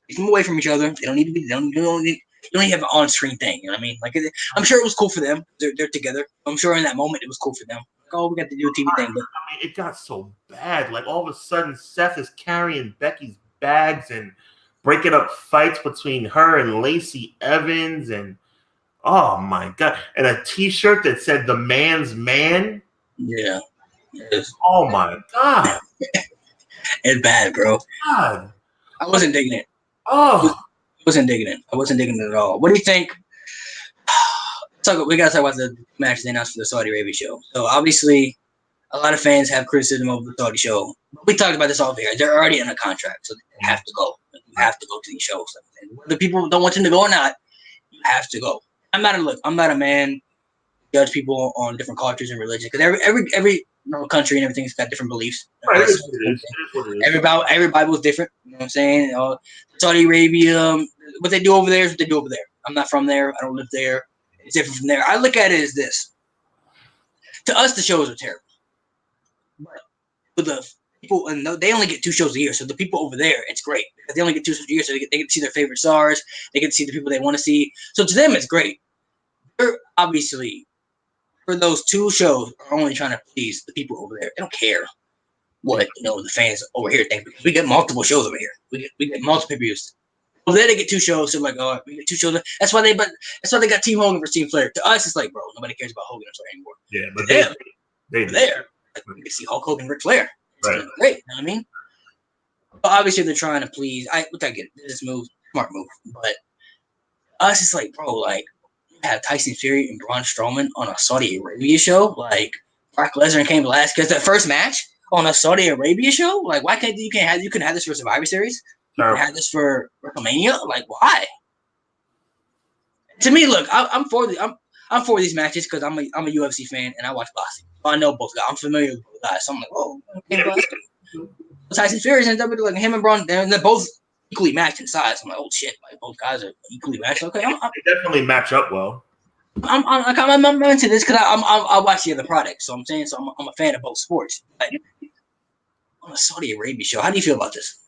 [SPEAKER 1] Keep them away from each other. They don't need to be. They don't need to have an on-screen thing. You know what I mean? Like, I'm sure it was cool for them. They're together. I'm sure in that moment it was cool for them. Like, oh, we got to do a TV thing. But
[SPEAKER 2] I mean, it got so bad. Like all of a sudden, Seth is carrying Becky's bags and breaking up fights between her and Lacey Evans, and oh my god, and a T-shirt that said "The Man's Man."
[SPEAKER 1] Yeah.
[SPEAKER 2] Oh my god.
[SPEAKER 1] It's bad, bro.
[SPEAKER 2] God.
[SPEAKER 1] I wasn't digging it.
[SPEAKER 2] Oh.
[SPEAKER 1] I wasn't digging it at all. What do you think? We got to talk about the match they announced for the Saudi Arabia show. So obviously, a lot of fans have criticism of the Saudi show. We talked about this all here. They're already in a contract, so they have to go. You have to go to these shows. And whether people don't want them to go or not, you have to go. I'm not a man to judge people on different cultures and religions because every country and everything's got different beliefs.
[SPEAKER 2] Right, it is what it is.
[SPEAKER 1] Every Bible is different. You know what I'm saying? Saudi Arabia, what they do over there is what they do over there. I'm not from there. I don't live there. It's different from there. I look at it as this. To us, the shows are terrible. But for the people, and they only get 2 shows a year. So the people over there, it's great. Because they only get 2 shows a year, so they get to see their favorite stars. They get to see the people they want to see. So to them, it's great. They're obviously, for those 2 shows, are only trying to please the people over there. They don't care what the fans over here think. Because we get multiple shows over here. We get multiple pay-per-views. Over there, they get 2 shows. So like, oh, we get 2 shows. That's why they got Team Hogan versus Team Flair. To us, it's like, bro, nobody cares about Hogan or Flair anymore.
[SPEAKER 2] Yeah, but
[SPEAKER 1] they're there. Like, we can see Hulk Hogan, Ric Flair. It's
[SPEAKER 2] right.
[SPEAKER 1] Great. You know what I mean? But obviously, they're trying to please. I get it. This move, smart move. But us, it's like, bro, like, you have Tyson Fury and Braun Strowman on a Saudi Arabia show. Like, Brock Lesnar and Cain Velasquez, that first match on a Saudi Arabia show. Like, why can't you couldn't have this for Survivor Series? You can have this for WrestleMania. Like, why? To me, look, I'm for these matches because I'm a UFC fan and I watch boxing. I know both guys. I'm familiar with both guys. So I'm like, oh, Tyson Fury and WWE, like him and Braun, they're both equally matched in size. I'm like, oh shit, like both guys are equally matched. Okay,
[SPEAKER 2] they definitely match up well.
[SPEAKER 1] I'm into this because I watch the other products. So I'm saying, so I'm a fan of both sports. But on a Saudi Arabia show, how do you feel about this?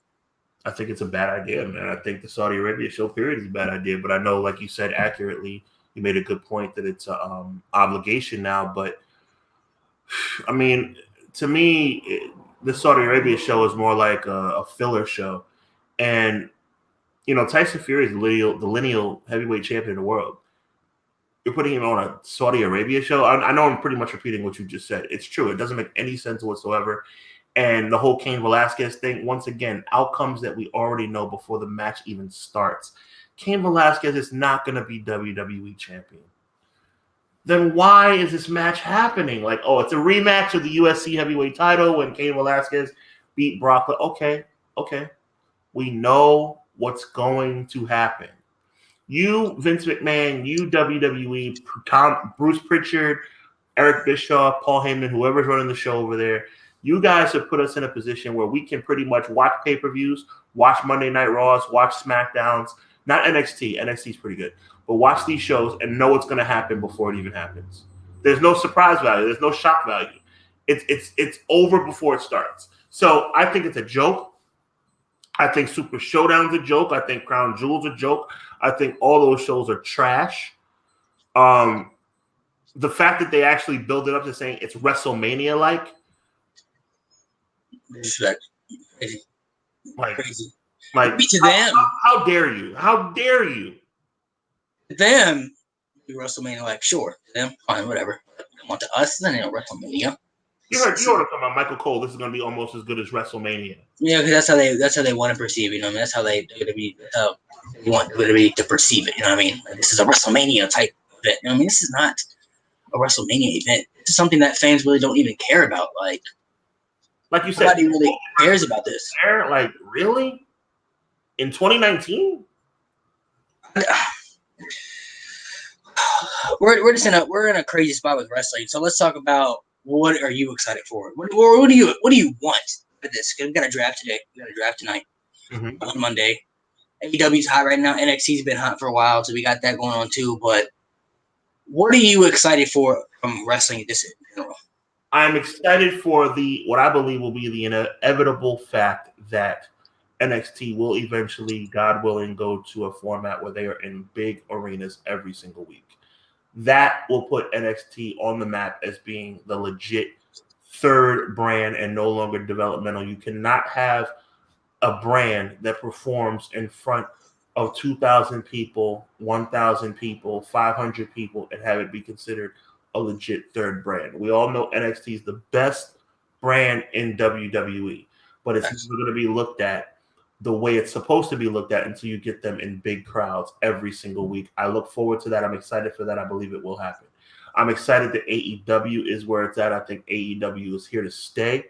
[SPEAKER 2] I think it's a bad idea, man. I think the Saudi Arabia show period is a bad idea. But I know, like you said accurately, you made a good point that it's an obligation now. But I mean, to me, the Saudi Arabia show is more like a filler show. And, Tyson Fury is the lineal heavyweight champion of the world. You're putting him on a Saudi Arabia show. I know I'm pretty much repeating what you just said. It's true. It doesn't make any sense whatsoever. And the whole Cain Velasquez thing, once again, outcomes that we already know before the match even starts. Cain Velasquez is not going to be WWE champion. Then why is this match happening? Like, oh, it's a rematch of the UFC heavyweight title when Cain Velasquez beat Brock. Okay. We know what's going to happen. You, Vince McMahon, you, WWE, Bruce Pritchard, Eric Bischoff, Paul Heyman, whoever's running the show over there, you guys have put us in a position where we can pretty much watch pay-per-views, watch Monday Night Raws, watch SmackDowns, not NXT. NXT's pretty good. But watch these shows and know what's going to happen before it even happens. There's no surprise value. There's no shock value. It's over before it starts. So I think it's a joke. I think Super Showdown's a joke. I think Crown Jewel's a joke. I think all those shows are trash. The fact that they actually build it up to saying it's WrestleMania-like.
[SPEAKER 1] Respect. Crazy.
[SPEAKER 2] Like,
[SPEAKER 1] Crazy.
[SPEAKER 2] like
[SPEAKER 1] To them,
[SPEAKER 2] how dare you? How dare you?
[SPEAKER 1] to them, WrestleMania, like, sure, to them, fine, whatever. Come on to us, then WrestleMania.
[SPEAKER 2] You heard what I'm about Michael Cole. This is going to be almost as good as WrestleMania.
[SPEAKER 1] Yeah, because that's how they want to perceive it. You know, what I mean, that's how they want WWE to perceive it. You know what I mean? Like, this is a WrestleMania type event. You know what I mean? This is not a WrestleMania event. This is something that fans really don't even care about. Like
[SPEAKER 2] you said,
[SPEAKER 1] nobody really cares about this.
[SPEAKER 2] Like, really? In 2019?
[SPEAKER 1] We're in a crazy spot with wrestling. So let's talk about what are you excited for? What do you want for this? Because we got a draft today. We got a draft tonight on Monday. AEW's hot right now. NXT's been hot for a while, so we got that going on too. But what are you excited for from wrestling this in general?
[SPEAKER 2] I'm excited for what I believe will be the inevitable fact that NXT will eventually, God willing, go to a format where they are in big arenas every single week. That will put NXT on the map as being the legit third brand and no longer developmental. You cannot have a brand that performs in front of 2,000 people, 1,000 people, 500 people, and have it be considered a legit third brand. We all know NXT is the best brand in WWE, but it's never going to be looked at the way it's supposed to be looked at until you get them in big crowds every single week. I look forward to that. I'm excited for that. I believe it will happen. I'm excited that AEW is where it's at. I think AEW is here to stay.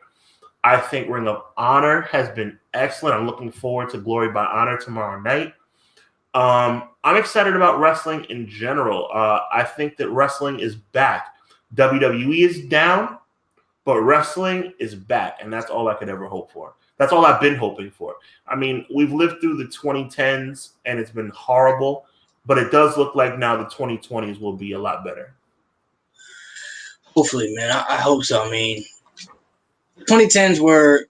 [SPEAKER 2] I think Ring of Honor has been excellent. I'm looking forward to Glory by Honor tomorrow night. I'm excited about wrestling in general. I think that wrestling is back. WWE is down, but wrestling is back, and that's all I could ever hope for. That's all I've been hoping for. I mean, we've lived through the 2010s, and it's been horrible, but it does look like now the 2020s will be a lot better.
[SPEAKER 1] Hopefully, man. I hope so. I mean, 2010s were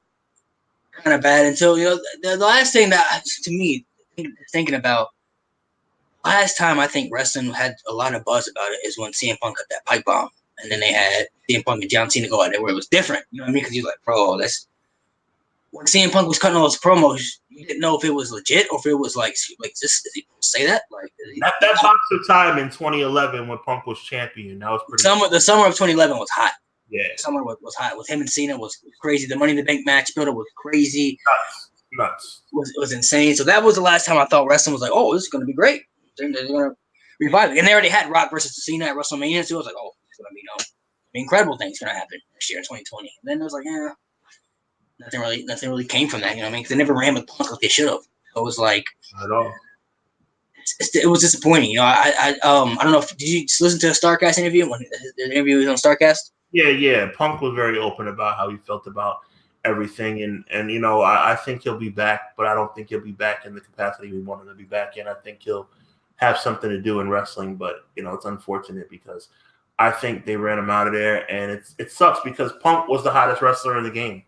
[SPEAKER 1] kind of bad until, the last thing that, to me, thinking about, last time I think wrestling had a lot of buzz about it is when CM Punk got that pipe bomb. And then they had CM Punk and John Cena go out there where it was different. You know what I mean? Because you're like, bro, when CM Punk was cutting all those promos, you didn't know if it was legit or if it was like is he say that? Like
[SPEAKER 2] that box of time in 2011 when Punk was champion, that was pretty.
[SPEAKER 1] The summer of 2011 was hot.
[SPEAKER 2] Yeah,
[SPEAKER 1] the summer was hot with him and Cena was crazy. The Money in the Bank match builder was crazy.
[SPEAKER 2] Nuts.
[SPEAKER 1] Was insane. So that was the last time I thought wrestling was like, oh, this is going to be great. They're going to revive it, and they already had Rock versus Cena at WrestleMania, so I was like, oh, it's going to be incredible things going to happen next year in 2020. And then it was like, nothing really came from that. You know what I mean? Because they never ran with Punk like they should have. So it was like,
[SPEAKER 2] not at all.
[SPEAKER 1] It was disappointing. I don't know if did you listen to the Starcast interview when the interview was on Starcast?
[SPEAKER 2] Yeah. Punk was very open about how he felt about everything, and I think he'll be back, but I don't think he'll be back in the capacity we want him to be back in. I think he'll have something to do in wrestling, but it's unfortunate because I think they ran him out of there, and it sucks because Punk was the hottest wrestler in the game.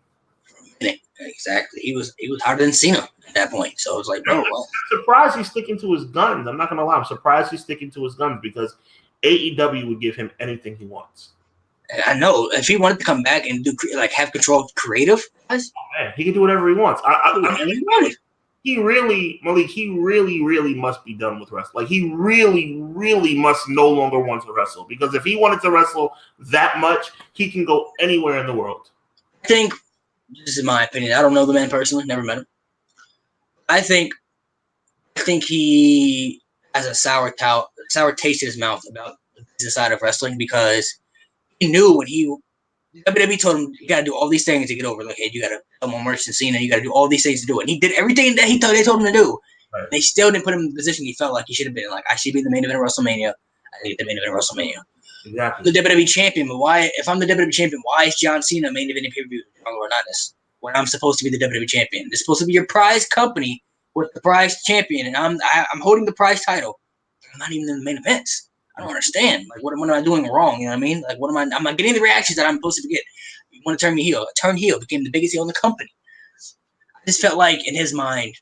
[SPEAKER 1] Exactly. He was hotter than Cena at that point. So it was like, bro,
[SPEAKER 2] I'm surprised he's sticking to his guns. I'm not gonna lie, I'm surprised he's sticking to his guns because AEW would give him anything he wants.
[SPEAKER 1] I know if he wanted to come back and do have control of creative,
[SPEAKER 2] he can do whatever he wants. He really, Malik, he really must be done with wrestling. Like he really must no longer want to wrestle because if he wanted to wrestle that much, he can go anywhere in the world.
[SPEAKER 1] I think this is my opinion. I don't know the man personally, never met him. I think he has a sour taste in his mouth about the business side of wrestling because he knew when WWE told him you got to do all these things to get over. Like, hey, you got to sell more merch than Cena. You got to do all these things to do it. And he did everything that they told him to do. Right. They still didn't put him in the position he felt like he should have been. Like, I should be the main event of WrestleMania. I need the main event of WrestleMania.
[SPEAKER 2] Exactly.
[SPEAKER 1] The WWE champion, but why? If I'm the WWE champion, why is John Cena main event in pay-per-view or not this? When I'm supposed to be the WWE champion, it's supposed to be your prize company with the prize champion, and I'm holding the prize title. I'm not even in the main events. I don't understand. Like, what am I doing wrong? You know what I mean? Like, I'm not getting the reactions that I'm supposed to get. You want to turn me heel? Turn heel. Became the biggest heel in the company. I just felt like in his mind,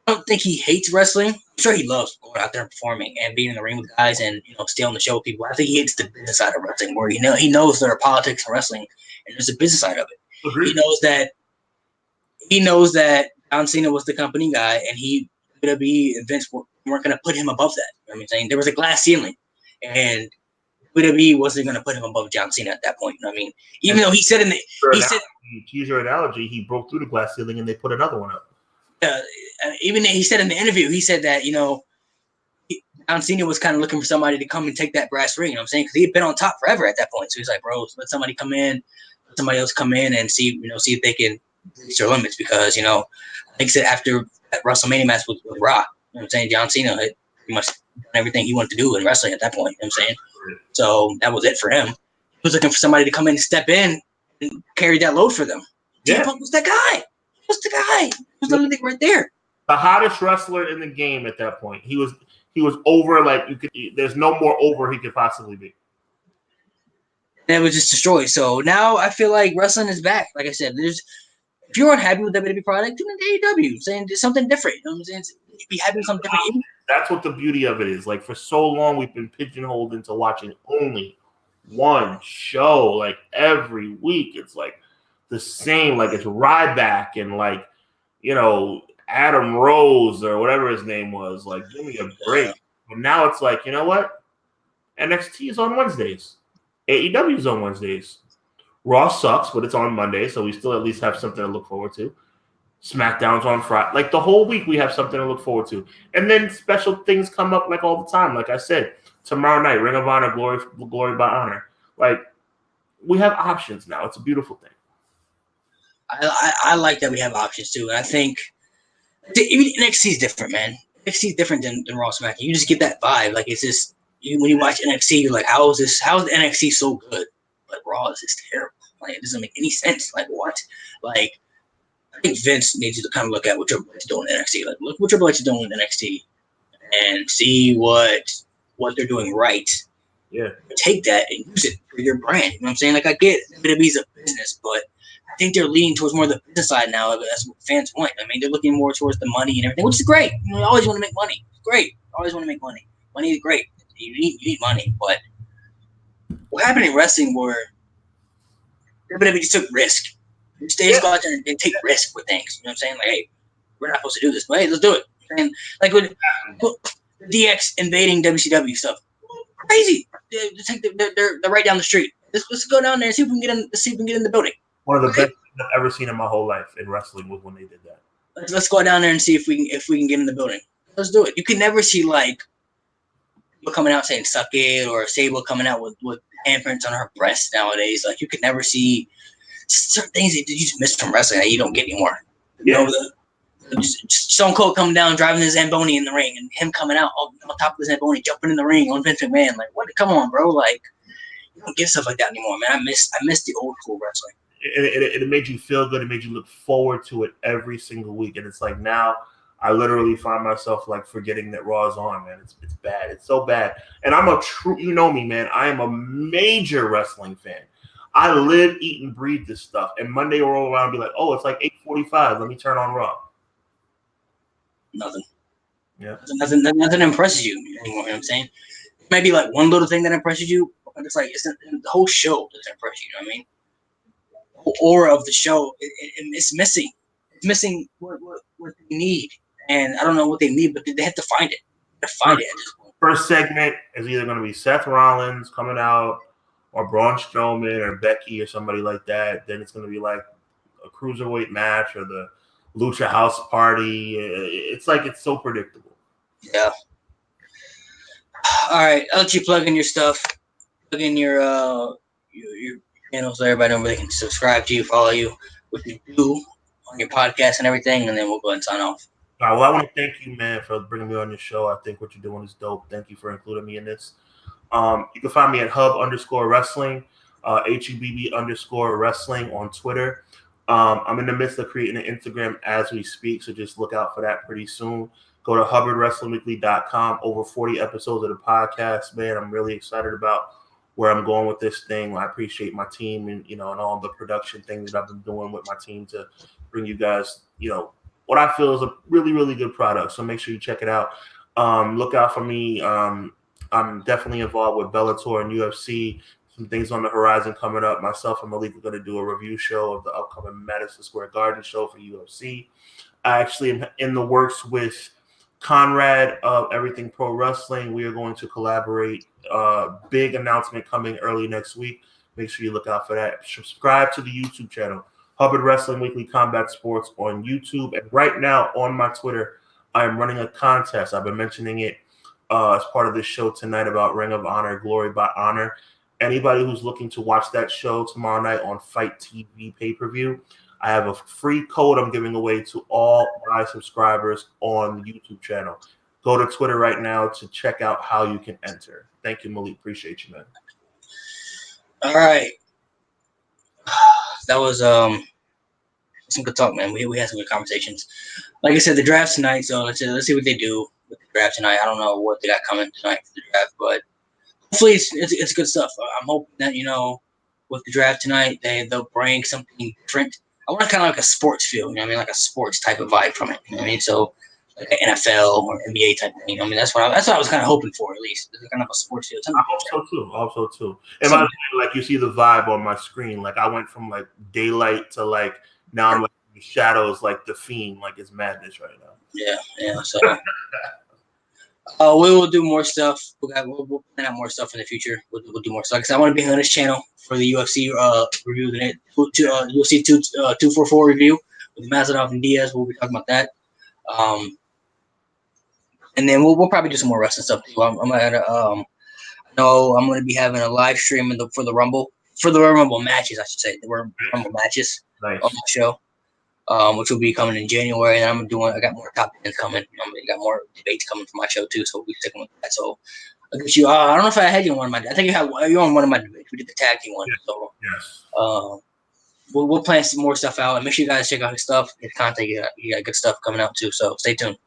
[SPEAKER 1] I don't think he hates wrestling. I'm sure he loves going out there and performing and being in the ring with guys and stealing the show with people. I think he hates the business side of wrestling, where he knows there are politics in wrestling and there's a business side of it.
[SPEAKER 2] Agreed.
[SPEAKER 1] He knows that he knows that John Cena was the company guy, and WWE and Vince weren't going to put him above that. You know what I'm saying? There was a glass ceiling, and WWE wasn't going to put him above John Cena at that point. You know what I mean? Even though he said to
[SPEAKER 2] use your analogy, he broke through the glass ceiling and they put another one up.
[SPEAKER 1] Even he said in the interview, he said that John Cena was kind of looking for somebody to come and take that brass ring. You know what I'm saying? Because he had been on top forever at that point. So he's like, bro, let somebody come in, let somebody else come in and see if they can reach their limits. Because I think he said after that WrestleMania match with Raw, you know what I'm saying, John Cena had pretty much done everything he wanted to do in wrestling at that point. You know what I'm saying? So that was it for him. He was looking for somebody to come in and step in and carry that load for them. CM Punk was that guy. He was the guy. He was literally right there.
[SPEAKER 2] The hottest wrestler in the game at that point. He was over there's no more over he could possibly be.
[SPEAKER 1] And it was just destroyed. So now I feel like wrestling is back. Like I said, if you're unhappy with WWE product, tune into AEW, saying there's something different. You know what I'm saying? Be happy with something different.
[SPEAKER 2] That's what the beauty of it is. Like for so long, we've been pigeonholed into watching only one show. Like every week, it's like the same. Like it's Ryback and Adam Rose or whatever his name was. Like, give me a break. But now it's like, you know what? NXT is on Wednesdays. AEW is on Wednesdays. Raw sucks, but it's on Monday, so we still at least have something to look forward to. SmackDown's on Friday. Like the whole week we have something to look forward to. And then special things come up like all the time. Like I said, tomorrow night, Ring of Honor, Glory by Honor. Like we have options now. It's a beautiful thing.
[SPEAKER 1] I like that we have options too. And I think even NXT is different, man. NXT is different than Raw SmackDown. You just get that vibe. Like it's just when you watch NXT, you're like, how is NXT so good? But Raw is just terrible. Like it doesn't make any sense. Like what? Like I think Vince needs to kind of look at what Triple H is doing in NXT. Like look what Triple H is doing in NXT and see what they're doing right.
[SPEAKER 2] Yeah.
[SPEAKER 1] Take that and use it for your brand. You know what I'm saying? Like I get WWE's a business, but I think they're leaning towards more the business side now. That's what fans want. I mean, they're looking more towards the money and everything, which is great. You always want to make money. It's great. Always want to make money. Money is great. You need money. But what happened in wrestling where WWE just took risk. They just go out there and take risk with things. You know what I'm saying? Like, hey, we're not supposed to do this, but hey, let's do it. And like with DX invading WCW stuff, crazy. They're right down the street. Let's go down there and see if we can get in the building.
[SPEAKER 2] One of the best things I've ever seen in my whole life in wrestling was when they did that.
[SPEAKER 1] Let's go down there and see if we can get in the building. Let's do it. You can never see like people coming out saying "suck it" or Sable coming out with handprints on her breast nowadays. Like you could never see certain things that you just miss from wrestling that you don't get anymore.
[SPEAKER 2] Yeah.
[SPEAKER 1] Stone Cold coming down driving the Zamboni in the ring and him coming out on top of the Zamboni jumping in the ring on Vince McMahon. Like what? Come on, bro. Like you don't get stuff like that anymore, man. I miss the old school wrestling.
[SPEAKER 2] It made you feel good. It made you look forward to it every single week. And it's like now I literally find myself like forgetting that Raw is on, man. It's bad. It's so bad. And I'm a true, you know me, man. I am a major wrestling fan. I live, eat, and breathe this stuff. And Monday will roll around and be like, oh, it's like 8:45. Let me turn on Raw.
[SPEAKER 1] Nothing.
[SPEAKER 2] Yeah.
[SPEAKER 1] Nothing impresses you anymore. You know what I'm saying? Maybe like one little thing that impresses you. But it's like the whole show doesn't impress you. You know what I mean? The whole aura of the show, it's missing. It's missing what they need, and I don't know what they need, but they have to find it. They have to find it at this point.
[SPEAKER 2] First segment is either going to be Seth Rollins coming out, or Braun Strowman, or Becky, or somebody like that. Then it's going to be like a cruiserweight match, or the Lucha House Party. It's like it's so predictable.
[SPEAKER 1] Yeah. All right, I'll let you plug in your stuff. Plug in your channels so everybody knows where they can subscribe to you, follow you, what you do on your podcast and everything, and then we'll go and sign off.
[SPEAKER 2] All right, well, I want to thank you, man, for bringing me on your show. I think what you're doing is dope. Thank you for including me in this. You can find me at hub_wrestling, HUBB_wrestling on Twitter. I'm in the midst of creating an Instagram as we speak, so just look out for that pretty soon. Go to hubbardwrestlingweekly.com. Over 40 episodes of the podcast, man. I'm really excited about where I'm going with this thing. I appreciate my team and and all the production things that I've been doing with my team to bring you guys, what I feel is a really, really good product. So make sure you check it out. Look out for me. I'm definitely involved with Bellator and UFC. some things on the horizon coming up. Myself and Malik are going to do a review show of the upcoming Madison Square Garden show for UFC. I actually am in the works with Conrad of Everything Pro Wrestling. We are going to collaborate. Big announcement coming early next week. Make sure you look out for that. Subscribe to the YouTube channel, Hubbard Wrestling Weekly Combat Sports on YouTube. And right now on my Twitter, I am running a contest. I've been mentioning it as part of this show tonight about Ring of Honor, Glory by Honor. Anybody who's looking to watch that show tomorrow night on Fight TV pay-per-view, I have a free code I'm giving away to all my subscribers on the YouTube channel. Go to Twitter right now to check out how you can enter. Thank you, Malik. Appreciate you, man.
[SPEAKER 1] All right. That was some good talk, man. We had some good conversations. Like I said, the draft's tonight, so let's see what they do with the draft tonight. I don't know what they got coming tonight for the draft, but hopefully it's good stuff. I'm hoping that, with the draft tonight, they'll bring something different. I want kind of like a sports feel, like a sports type of vibe from it. You know what I mean? So like an NFL or NBA type thing. That's what I was kind of hoping for, at least. Kind of a sports feel.
[SPEAKER 2] I hope so too. And by the way, like you see the vibe on my screen, like I went from like daylight to like now I'm like in the shadows, like the Fiend, like it's madness right now.
[SPEAKER 1] Yeah. So we will do more stuff. We'll plan out more stuff in the future. We'll do more stuff because I want to be on this channel for the UFC review, the UFC 244 review with Mazadov and Diaz. We'll be talking about that. And then we'll probably do some more wrestling stuff too. I'm going to be having a live stream for the Rumble matches, I should say. The Rumble matches on the show. Which will be coming in January, and I got more top 10s coming. I got more debates coming for my show too, so we'll be sticking with that. So I'll get you. I don't know if I had you on one of my. I think you on one of my debates. We did the tag team one.
[SPEAKER 2] Yes.
[SPEAKER 1] So
[SPEAKER 2] yes.
[SPEAKER 1] We'll plan some more stuff out, and make sure you guys check out his stuff, his content. You got good stuff coming out too. So stay tuned.